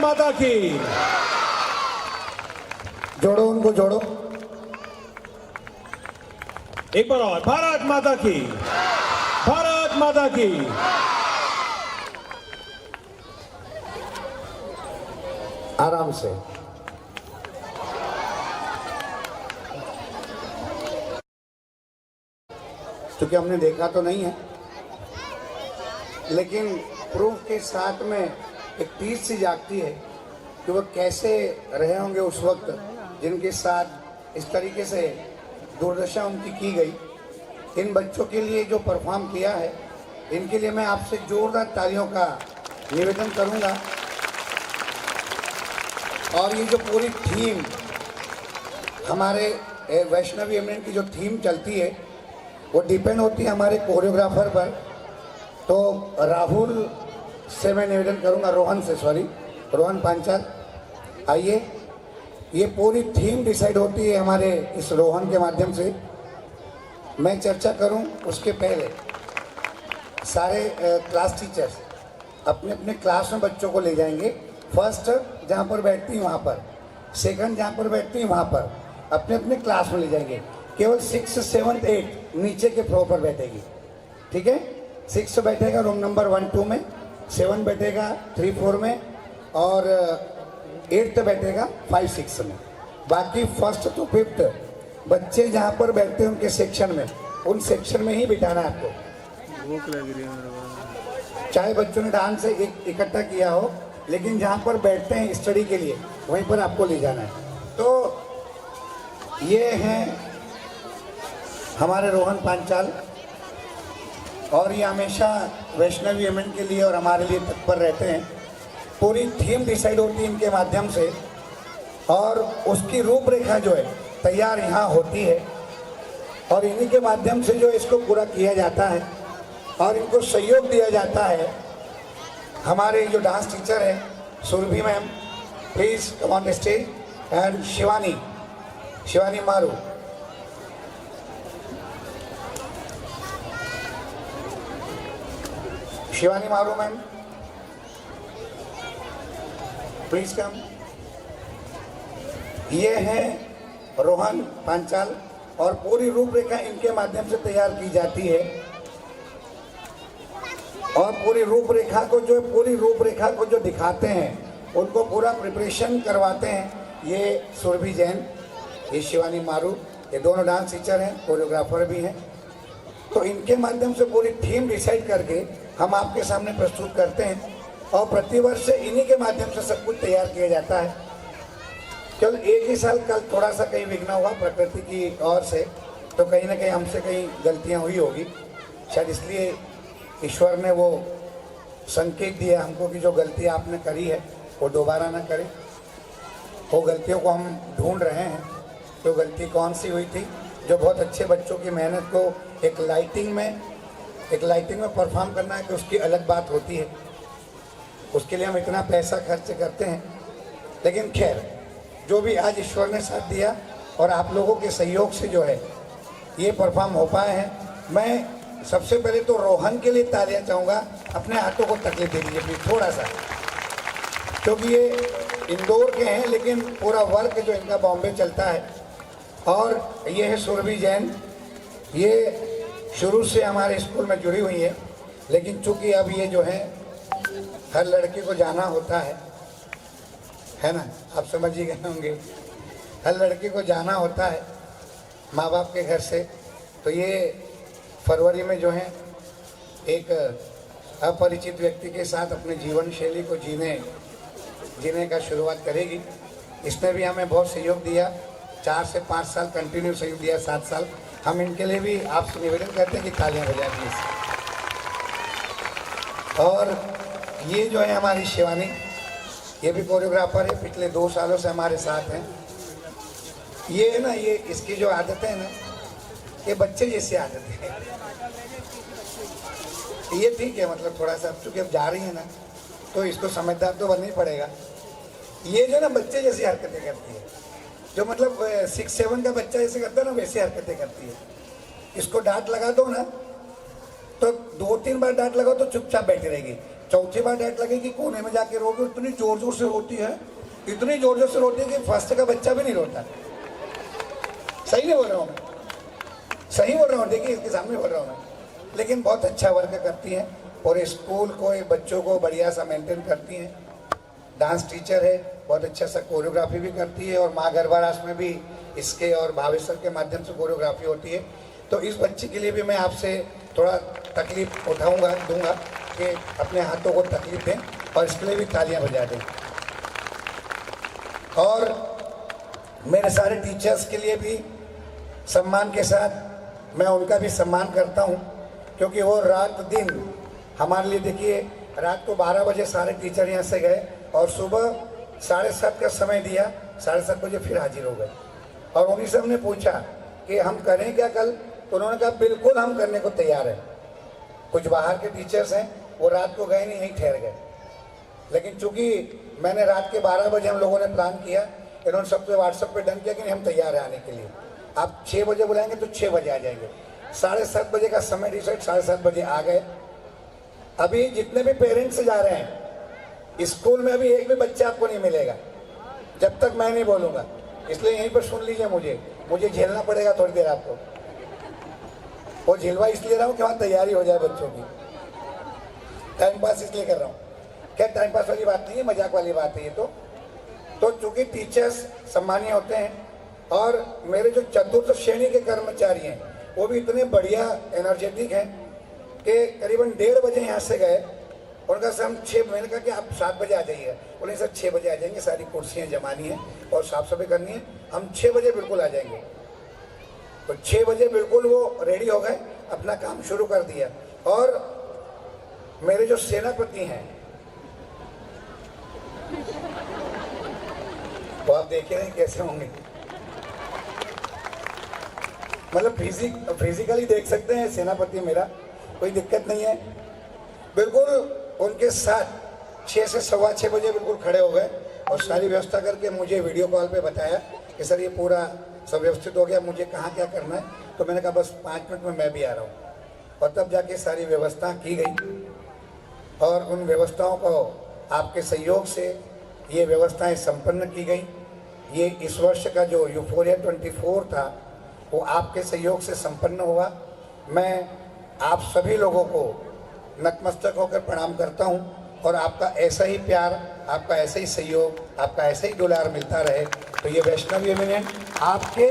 माता की जोड़ो, उनको जोड़ो। एक बार और, भारत माता की, भारत माता की। आराम से। क्योंकि हमने देखा तो नहीं है, लेकिन प्रूफ के साथ में एक टीस सी जागती है कि वो कैसे रहे होंगे उस वक्त जिनके साथ इस तरीके से दुर्दशा उनकी की गई। इन बच्चों के लिए जो परफॉर्म किया है, इनके लिए मैं आपसे जोरदार तालियों का निवेदन करूंगा। और ये जो पूरी थीम हमारे वैष्णवी एमएन की जो थीम चलती है, वो डिपेंड होती है हमारे कोरियोग्राफर पर। तो राहुल से मैं निवेदन करूंगा, रोहन पांचाल, आइए। ये पूरी थीम डिसाइड होती है हमारे इस रोहन के माध्यम से। मैं चर्चा करूं उसके पहले सारे क्लास टीचर्स अपने अपने क्लास में बच्चों को ले जाएंगे। फर्स्ट जहां पर बैठती हैं वहां पर, सेकंड जहां पर बैठती हैं वहां पर, अपने अपने क्लास में ले जाएंगे। केवल 6, 7, 8 नीचे के फ्लोर पर बैठेगी, ठीक है। 6 बैठेगा रूम नंबर 1, 2 में, 7 बैठेगा 3, 4 में, और 8 बैठेगा 5, 6 में। बाकी 1st to 5th बच्चे जहाँ पर बैठते हैं उनके सेक्शन में, उन सेक्शन में ही बिठाना है आपको। भूख लग रही है, चाहे बच्चों ने डांस इकट्ठा किया हो, लेकिन जहाँ पर बैठते हैं स्टडी के लिए वहीं पर आपको ले जाना है। तो ये हैं हमारे रोहन पांचाल, और ये हमेशा वैष्णवी एमएन के लिए और हमारे लिए तत्पर रहते हैं। पूरी थीम डिसाइड होती है इनके माध्यम से, और उसकी रूपरेखा जो है तैयार यहाँ होती है। और इन्हीं के माध्यम से जो इसको पूरा किया जाता है और इनको सहयोग दिया जाता है। हमारे जो डांस टीचर है Surabhi ma'am, please come on the stage, and Shivani Maru. Shivani मारू मैम, प्लीज कम। ये हैं रोहन पांचाल और पूरी रूपरेखा इनके माध्यम से तैयार की जाती है और पूरी रूपरेखा को जो दिखाते हैं उनको पूरा प्रिपरेशन करवाते हैं ये सुरभि जैन, ये शिवानी मारू, ये दोनों डांस टीचर हैं, कोरियोग्राफर भी हैं। तो इनके माध्यम से पूरी थीम डिसाइड करके हम आपके सामने प्रस्तुत करते हैं और प्रतिवर्ष इन्हीं के माध्यम से सब कुछ तैयार किया जाता है। केवल एक ही साल कल थोड़ा सा कहीं विघ्न हुआ प्रकृति की ओर से, तो कहीं ना कहीं हमसे कहीं गलतियां हुई होगी, शायद इसलिए ईश्वर ने वो संकेत दिया हमको कि जो गलती आपने करी है वो दोबारा ना करें। वो गलतियों को हम ढूंढ रहे हैं, तो गलती कौन सी हुई थी जो बहुत अच्छे बच्चों की मेहनत को एक लाइटिंग में परफॉर्म करना है कि उसकी अलग बात होती है, उसके लिए हम इतना पैसा खर्च करते हैं। लेकिन खैर जो भी आज ईश्वर ने साथ दिया और आप लोगों के सहयोग से जो है ये परफॉर्म हो पाए हैं। मैं सबसे पहले तो रोहन के लिए तालियां चाहूँगा, अपने हाथों को तकलीफ दे दीजिए प्लीज थोड़ा सा, क्योंकि ये इंदौर के हैं लेकिन पूरा वर्क जो इनका बॉम्बे चलता है। और ये है सुरभि जैन, ये शुरू से हमारे स्कूल में जुड़ी हुई है, लेकिन चूंकि अब ये जो है हर लड़के को जाना होता है ना, आप समझ ही गए होंगे, हर लड़के को जाना होता है माँ बाप के घर से। तो ये फरवरी में जो है एक अपरिचित व्यक्ति के साथ अपने जीवन शैली को जीने का शुरुआत करेगी। इसने भी हमें बहुत सहयोग दिया, 4 से 5 साल कंटिन्यू सहयोग दिया, 7 साल। हम इनके लिए भी आपसे निवेदन करते हैं कि तालियां बजाएं प्लीज। और ये जो है हमारी शिवानी, ये भी कोरियोग्राफर है, पिछले 2 सालों से हमारे साथ हैं। ये है ना, ये इसकी जो आदतें हैं ना, ये बच्चे जैसी आदतें हैं। ये ठीक है, मतलब थोड़ा सा चूंकि अब जा रही है ना तो इसको समझदार तो बनना ही पड़ेगा। ये जो ना बच्चे जैसी हरकतें करती है, जो मतलब 6-7 का बच्चा जैसे करता है ना वैसी हरकतें करती है। इसको डांट लगा दो ना तो 2-3 बार डांट लगाओ तो चुपचाप बैठी रहेगी, 4थी बार डांट लगेगी कोने में जाके रोगी, इतनी जोर जोर से रोती है, इतनी जोर जोर से रोती है कि फर्स्ट का बच्चा भी नहीं रोता। सही नहीं बोल रहा हूँ मैं, सही बोल रहा हूँ, देखिए इसके सामने बोल रहा हूँ मैं। लेकिन बहुत अच्छा वर्क करती हैं और स्कूल को बच्चों को बढ़िया सा मेंटेन करती हैं। डांस टीचर है, बहुत अच्छा सा कोरियोग्राफी भी करती है और माँ गरबारास में भी इसके और भावेश्वर के माध्यम से कोरियोग्राफी होती है। तो इस बच्ची के लिए भी मैं आपसे थोड़ा तकलीफ दूंगा कि अपने हाथों को तकलीफ दें और इसके लिए भी तालियां बजा दें। और मेरे सारे टीचर्स के लिए भी सम्मान के साथ मैं उनका भी सम्मान करता हूं, क्योंकि वो रात दिन हमारे लिए, देखिए रात को 12 बजे सारे टीचर यहाँ से गए और सुबह 7:30 का समय दिया, 7:30 बजे फिर हाजिर हो गए। और उन्हीं से हमने पूछा कि हम करें क्या कल, तो उन्होंने कहा बिल्कुल हम करने को तैयार हैं। कुछ बाहर के टीचर्स हैं वो रात को गए नहीं, यहीं ठहर गए। लेकिन चूंकि मैंने रात के 12 बजे हम लोगों ने प्लान किया, इन्होंने सबसे व्हाट्सएप पे डन किया कि हम तैयार हैं आने के लिए। आप 6 बजे बुलाएंगे तो 6 बजे आ जाएंगे। 7:30 बजे का समय डिसाइड, 7:30 बजे आ गए। अभी जितने भी पेरेंट्स जा रहे हैं स्कूल में, अभी एक भी बच्चा आपको नहीं मिलेगा जब तक मैं नहीं बोलूँगा, इसलिए यहीं पर सुन लीजिए। मुझे झेलना पड़ेगा थोड़ी देर आपको, और झेलवा इसलिए रहा हूँ कि वहाँ तैयारी हो जाए बच्चों की। टाइम पास इसलिए कर रहा हूँ, क्या टाइम पास वाली बात नहीं है, मजाक वाली बात है ये। तो चूंकि टीचर्स सम्मानीय होते हैं और मेरे जो चतुर्थ श्रेणी के कर्मचारी हैं वो भी इतने बढ़िया एनर्जेटिक हैं कि करीबन 1:30 बजे यहाँ से गए। उनका से हम 6, मैंने कहा कि आप 7 बजे आ जाइए, बोले सर 6 बजे आ जाएंगे, सारी कुर्सियाँ जमानी है और साफ सफाई करनी है, हम 6 बजे बिल्कुल आ जाएंगे। तो 6 बजे बिल्कुल वो रेडी हो गए, अपना काम शुरू कर दिया। और मेरे जो सेनापति हैं वो आप देख रहे हैं कैसे होंगे। मतलब फिजिकली देख सकते हैं सेनापति मेरा, कोई दिक्कत नहीं है। बिल्कुल उनके साथ 6 से 6:15 बजे बिल्कुल खड़े हो गए और सारी व्यवस्था करके मुझे वीडियो कॉल पे बताया कि सर ये पूरा सब व्यवस्थित हो गया, मुझे कहाँ क्या करना है। तो मैंने कहा बस 5 मिनट में मैं भी आ रहा हूँ। और तब जाके सारी व्यवस्था की गई और उन व्यवस्थाओं को आपके सहयोग से ये व्यवस्थाएं संपन्न की गई। ये इस वर्ष का जो यूफोरिया 24 था वो आपके सहयोग से संपन्न हुआ। मैं आप सभी लोगों को नतमस्तक होकर प्रणाम करता हूँ और आपका ऐसा ही प्यार, आपका ऐसा ही सहयोग, आपका ऐसा ही दुलार मिलता रहे। तो ये वैष्णवी एमिनेंट आपके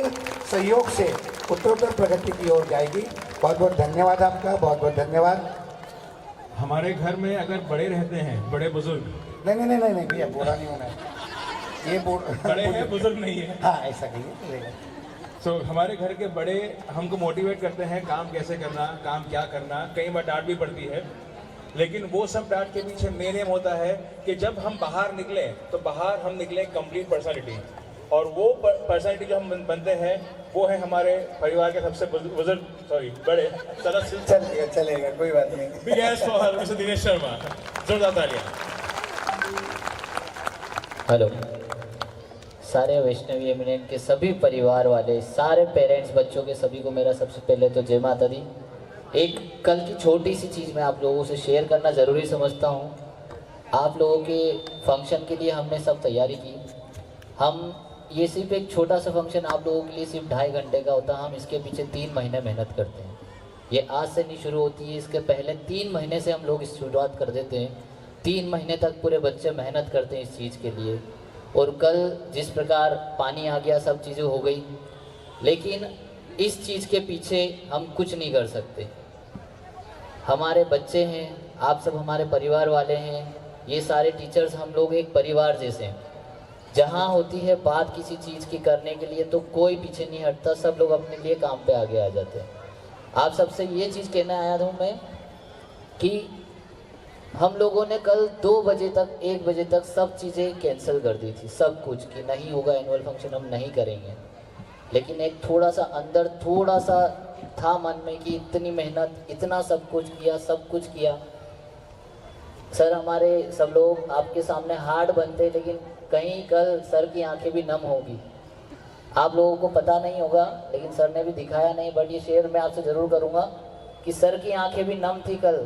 सहयोग से उत्तरोत्तर प्रगति की ओर जाएगी। बहुत बहुत धन्यवाद आपका, बहुत बहुत धन्यवाद। हमारे घर में अगर बड़े रहते हैं, बड़े बुजुर्ग, नहीं भैया, बुरा नहीं होना है। ये बड़े हैं, बुजुर्ग नहीं है। हाँ, ऐसा कहिए। सो हमारे घर के बड़े हमको मोटिवेट करते हैं काम कैसे करना, काम क्या करना। कई बार डांट भी पड़ती है, लेकिन वो सब डांट के पीछे मेन एम होता है कि जब हम बाहर निकले तो बाहर हम निकले कंप्लीट पर्सनालिटी। और वो पर्सनालिटी जो हम बनते हैं वो है हमारे परिवार के सबसे बड़े सदस्य। चलेगा, कोई बात नहीं। Big hands for mister Dinesh Sharma, जोरदार तालियां। हेलो सारे वैष्णवी एमिनेंट के सभी परिवार वाले, सारे पेरेंट्स, बच्चों के सभी को मेरा सबसे पहले तो जय माता दी। एक कल की छोटी सी चीज़ मैं आप लोगों से शेयर करना ज़रूरी समझता हूँ। आप लोगों के फंक्शन के लिए हमने सब तैयारी की। हम ये सिर्फ एक छोटा सा फंक्शन आप लोगों के लिए सिर्फ 2.5 घंटे का होता है। हम इसके पीछे 3 महीने मेहनत करते हैं। ये आज से नहीं शुरू होती है, इसके पहले 3 महीने से हम लोग इस शुरुआत कर देते हैं। 3 महीने तक पूरे बच्चे मेहनत करते हैं इस चीज़ के लिए। और कल जिस प्रकार पानी आ गया, सब चीज़ें हो गई, लेकिन इस चीज़ के पीछे हम कुछ नहीं कर सकते। हमारे बच्चे हैं, आप सब हमारे परिवार वाले हैं, ये सारे टीचर्स हम लोग एक परिवार जैसे हैं। जहाँ होती है बात किसी चीज़ की करने के लिए तो कोई पीछे नहीं हटता, सब लोग अपने लिए काम पे आगे आ जाते हैं। आप सबसे ये चीज़ कहना आया हूँ मैं कि हम लोगों ने कल 2 बजे तक 1 बजे तक सब चीज़ें कैंसिल कर दी थी, सब कुछ, कि नहीं होगा एनुअल फंक्शन, हम नहीं करेंगे। लेकिन एक थोड़ा सा अंदर थोड़ा सा था मन में कि इतनी मेहनत, इतना सब कुछ किया, सब कुछ किया। सर हमारे सब लोग आपके सामने हार्ड बनते, लेकिन कहीं कल सर की आंखें भी नम होगी। आप लोगों को पता नहीं होगा, लेकिन सर ने भी दिखाया नहीं, बट ये शेयर मैं आपसे ज़रूर करूँगा कि सर की आंखें भी नम थी कल,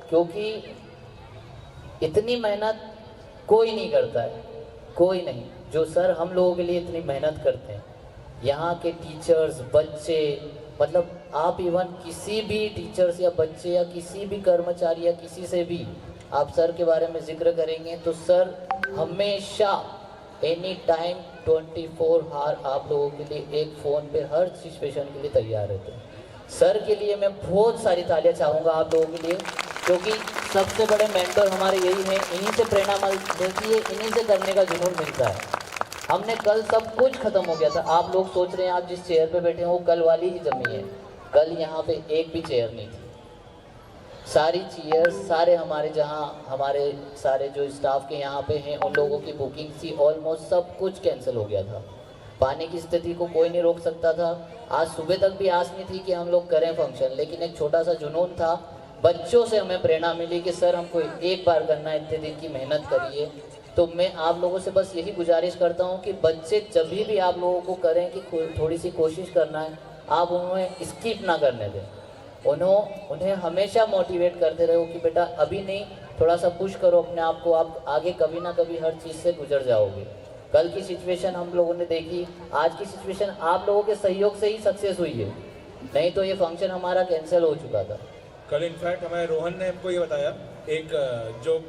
क्योंकि इतनी मेहनत कोई नहीं करता है, कोई नहीं। जो सर हम लोगों के लिए इतनी मेहनत करते हैं, यहाँ के टीचर्स, बच्चे, मतलब आप इवन किसी भी टीचर्स या बच्चे या किसी भी कर्मचारी या किसी से भी आप सर के बारे में जिक्र करेंगे तो सर हमेशा एनी टाइम 24 आवर आप लोगों के लिए एक फ़ोन पे हर सिचुएशन के लिए तैयार रहते हैं। सर के लिए मैं बहुत सारी तालियां चाहूँगा आप लोगों के लिए, क्योंकि सबसे बड़े मेंटर हमारे यही हैं, इन्हीं से प्रेरणा मिलती है, इन्हीं से करने का जुनून मिलता है। हमने कल सब कुछ खत्म हो गया था। आप लोग सोच रहे हैं आप जिस चेयर पे बैठे हैं वो कल वाली ही जमी है, कल यहाँ पे एक भी चेयर नहीं थी। सारी चेयर्स, सारे हमारे जहाँ हमारे सारे जो स्टाफ के यहाँ पे हैं उन लोगों की बुकिंग थी, ऑलमोस्ट सब कुछ कैंसिल हो गया था। पानी की स्थिति को कोई नहीं रोक सकता था। आज सुबह तक भी आस नहीं थी कि हम लोग करें फंक्शन, लेकिन एक छोटा सा जुनून था। बच्चों से हमें प्रेरणा मिली कि सर हमको एक बार करना है, इतने दिन की मेहनत करिए। तो मैं आप लोगों से बस यही गुजारिश करता हूँ कि बच्चे जब भी आप लोगों को करें कि थोड़ी सी कोशिश करना है, आप उन्हें स्किप ना करने दें। उन्हें हमेशा मोटिवेट करते रहो कि बेटा अभी नहीं, थोड़ा सा पुश करो अपने आप को, आप आगे कभी ना कभी हर चीज़ से गुजर जाओगे। कल की सिचुएशन हम लोगों ने देखी, आज की सिचुएशन आप लोगों के सहयोग से ही सक्सेस हुई है, नहीं तो ये फंक्शन हमारा कैंसिल हो चुका था। कल इनफैक्ट हमारे रोहन ने हमको ये बताया, एक जो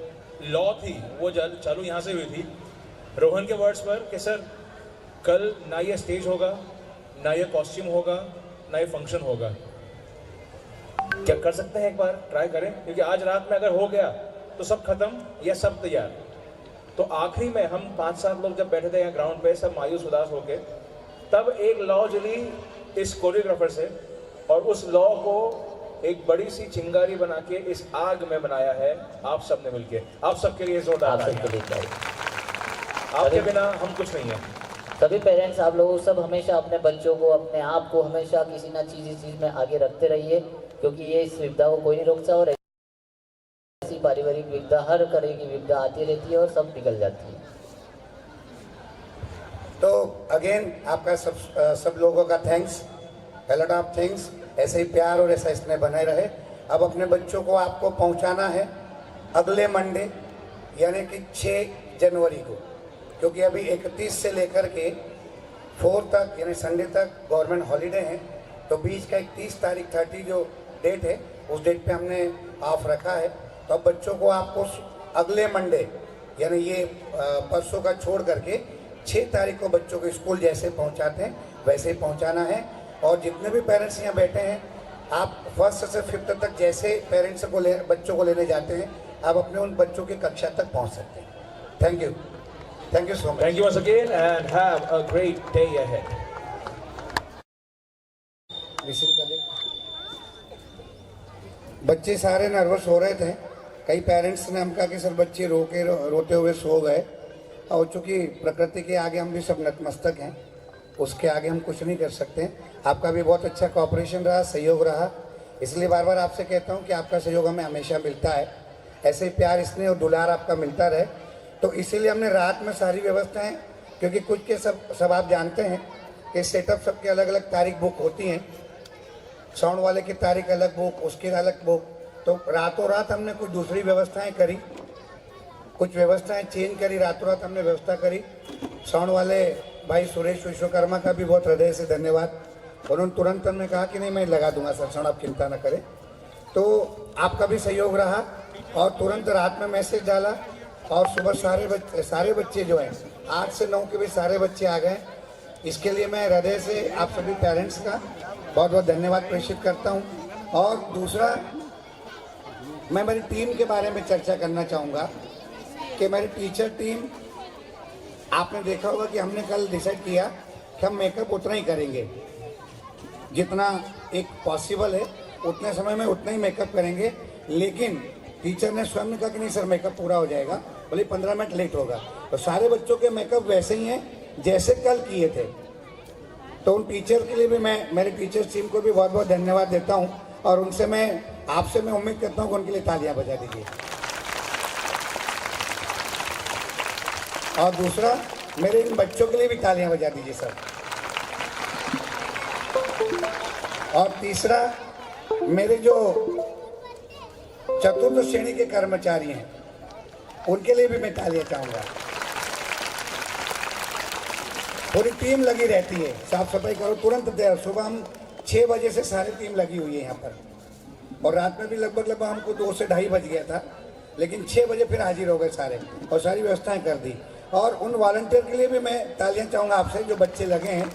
लॉ थी वो चालू यहाँ से हुई थी। रोहन के वर्ड्स पर कि सर कल ना ये स्टेज होगा, ना ये कॉस्ट्यूम होगा, ना ये फंक्शन होगा। क्या कर सकते हैं, एक बार ट्राई करें, क्योंकि आज रात में अगर हो गया तो सब खत्म या सब तैयार। तो आखिरी में हम 5-7 लोग जब बैठे थे यहाँ ग्राउंड पे, सब मायूस उदास होके, तब एक लॉ जली इस कोरियोग्राफर से, और उस लॉ को एक बड़ी सी चिंगारी बना के इस आग में बनाया है आप सब ने मिलके। आप सबके लिए जोरदार, आपके बिना हम कुछ नहीं है। सभी पेरेंट्स आप लोग सब हमेशा अपने बच्चों को, अपने आप को हमेशा किसी ना इस चीज़ में आगे रखते रहिए, क्योंकि ये इस विपदा को कोई नहीं रोक सकता और ऐसी पारिवारिक विपदा, हर तरह की विपदा आती रहती है और सब निकल जाती है। तो अगेन आपका सब लोगों का थैंक्स, लॉट ऑफ थैंक्स। ऐसे ही प्यार और ऐसा स्नेह बने रहे। अब अपने बच्चों को आपको पहुंचाना है अगले मंडे यानी कि 6 जनवरी को, क्योंकि अभी 31 से लेकर के 4 तक यानी संडे तक गवर्नमेंट हॉलीडे हैं, तो बीच का 31 तारीख 30 जो डेट है उस डेट पे हमने ऑफ रखा है। तो अब बच्चों को आपको अगले मंडे यानी ये परसों का छोड़ करके 6 तारीख को बच्चों को स्कूल जैसे पहुंचाते हैं वैसे ही पहुंचाना है। और जितने भी पेरेंट्स यहाँ बैठे हैं, आप 1st से 5th तक जैसे पेरेंट्स को बच्चों को लेने जाते हैं, आप अपने उन बच्चों की कक्षा तक पहुंच सकते हैं। Thank you so much. Thank you once again and have a great day ahead. बच्चे सारे नर्वस हो रहे थे। कई पेरेंट्स ने हम कहा कि सर बच्चे रोते हुए सो गए, और चूँकि प्रकृति के आगे हम भी सब नतमस्तक हैं, उसके आगे हम कुछ नहीं कर सकते। आपका भी बहुत अच्छा कोऑपरेशन रहा, सहयोग रहा, इसलिए बार बार आपसे कहता हूँ कि आपका सहयोग हमें हमेशा मिलता है। ऐसे ही प्यार, स्नेह और दुलार आपका मिलता रहे। तो इसीलिए हमने रात में सारी व्यवस्थाएं, क्योंकि कुछ के सब आप जानते हैं कि सेटअप सबके अलग अलग तारीख बुक होती हैं, साउंड वाले की तारीख अलग बुक, उसकी अलग बुक, तो रातों रात हमने कुछ दूसरी व्यवस्थाएं करी, कुछ व्यवस्थाएं चेंज करी, रातों रात हमने व्यवस्था करी। साउंड वाले भाई सुरेश विश्वकर्मा का भी बहुत हृदय से धन्यवाद। उन्होंने तुरंत हमने कहा कि नहीं मैं लगा दूंगा सर, साउंड आप चिंता न करें। तो आपका भी सहयोग रहा और तुरंत रात में मैसेज डाला, और सुबह सारे बच्चे जो हैं 8 से 9 के भी सारे बच्चे आ गए। इसके लिए मैं हृदय से आप सभी पेरेंट्स का बहुत बहुत धन्यवाद प्रेषित करता हूं। और दूसरा, मैं मेरी टीम के बारे में चर्चा करना चाहूँगा कि मेरी टीचर टीम, आपने देखा होगा कि हमने कल डिसाइड किया कि हम मेकअप उतना ही करेंगे, जितना एक पॉसिबल है उतने समय में उतना ही मेकअप करेंगे। लेकिन टीचर ने स्वयं ने कहा कि नहीं सर मेकअप पूरा हो जाएगा, बोले 15 मिनट लेट होगा। तो सारे बच्चों के मेकअप वैसे ही हैं जैसे कल किए थे। तो उन टीचर के लिए भी मैं, मेरे टीचर्स टीम को भी बहुत बहुत धन्यवाद देता हूं, और उनसे आपसे मैं उम्मीद करता हूं कि उनके लिए तालियां बजा दीजिए। और दूसरा, मेरे इन बच्चों के लिए भी तालियां बजा दीजिए सर। और तीसरा, मेरे जो चतुर्थ श्रेणी के कर्मचारी हैं उनके लिए भी मैं तालियां चाहूंगा। पूरी टीम लगी रहती है, साफ सफाई करो तुरंत तैयार। सुबह हम 6 बजे से सारी टीम लगी हुई है यहाँ पर, और रात में भी लगभग हमको 2 से 2:30 बज गया था, लेकिन 6 बजे फिर हाजिर हो गए सारे और सारी व्यवस्थाएं कर दी। और उन वॉलंटियर के लिए भी मैं तालियां चाहूँगा आपसे, जो बच्चे लगे हैं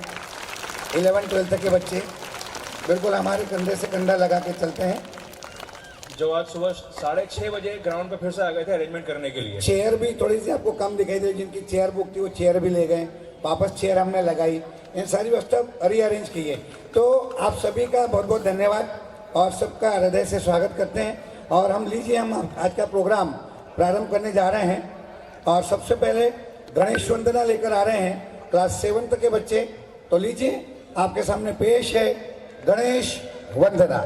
11-12 तक के बच्चे, बिल्कुल हमारे कंधे से कंधा लगा के चलते हैं, जो आज सुबह 6:30 बजे ग्राउंड पे फिर से आ गए थे अरेंजमेंट करने के लिए। चेयर भी थोड़ी सी आपको कम दिखाई दे, जिनकी चेयर बुक थी वो चेयर भी ले गए, वापस चेयर हमने लगाई, इन सारी व्यवस्था रीअरेंज की है। तो आप सभी का बहुत बहुत धन्यवाद और सबका हृदय से स्वागत करते हैं। और हम आज का प्रोग्राम प्रारंभ करने जा रहे हैं, और सबसे पहले गणेश वंदना लेकर आ रहे हैं क्लास 7 के बच्चे। तो लीजिए, आपके सामने पेश है गणेश वंदना।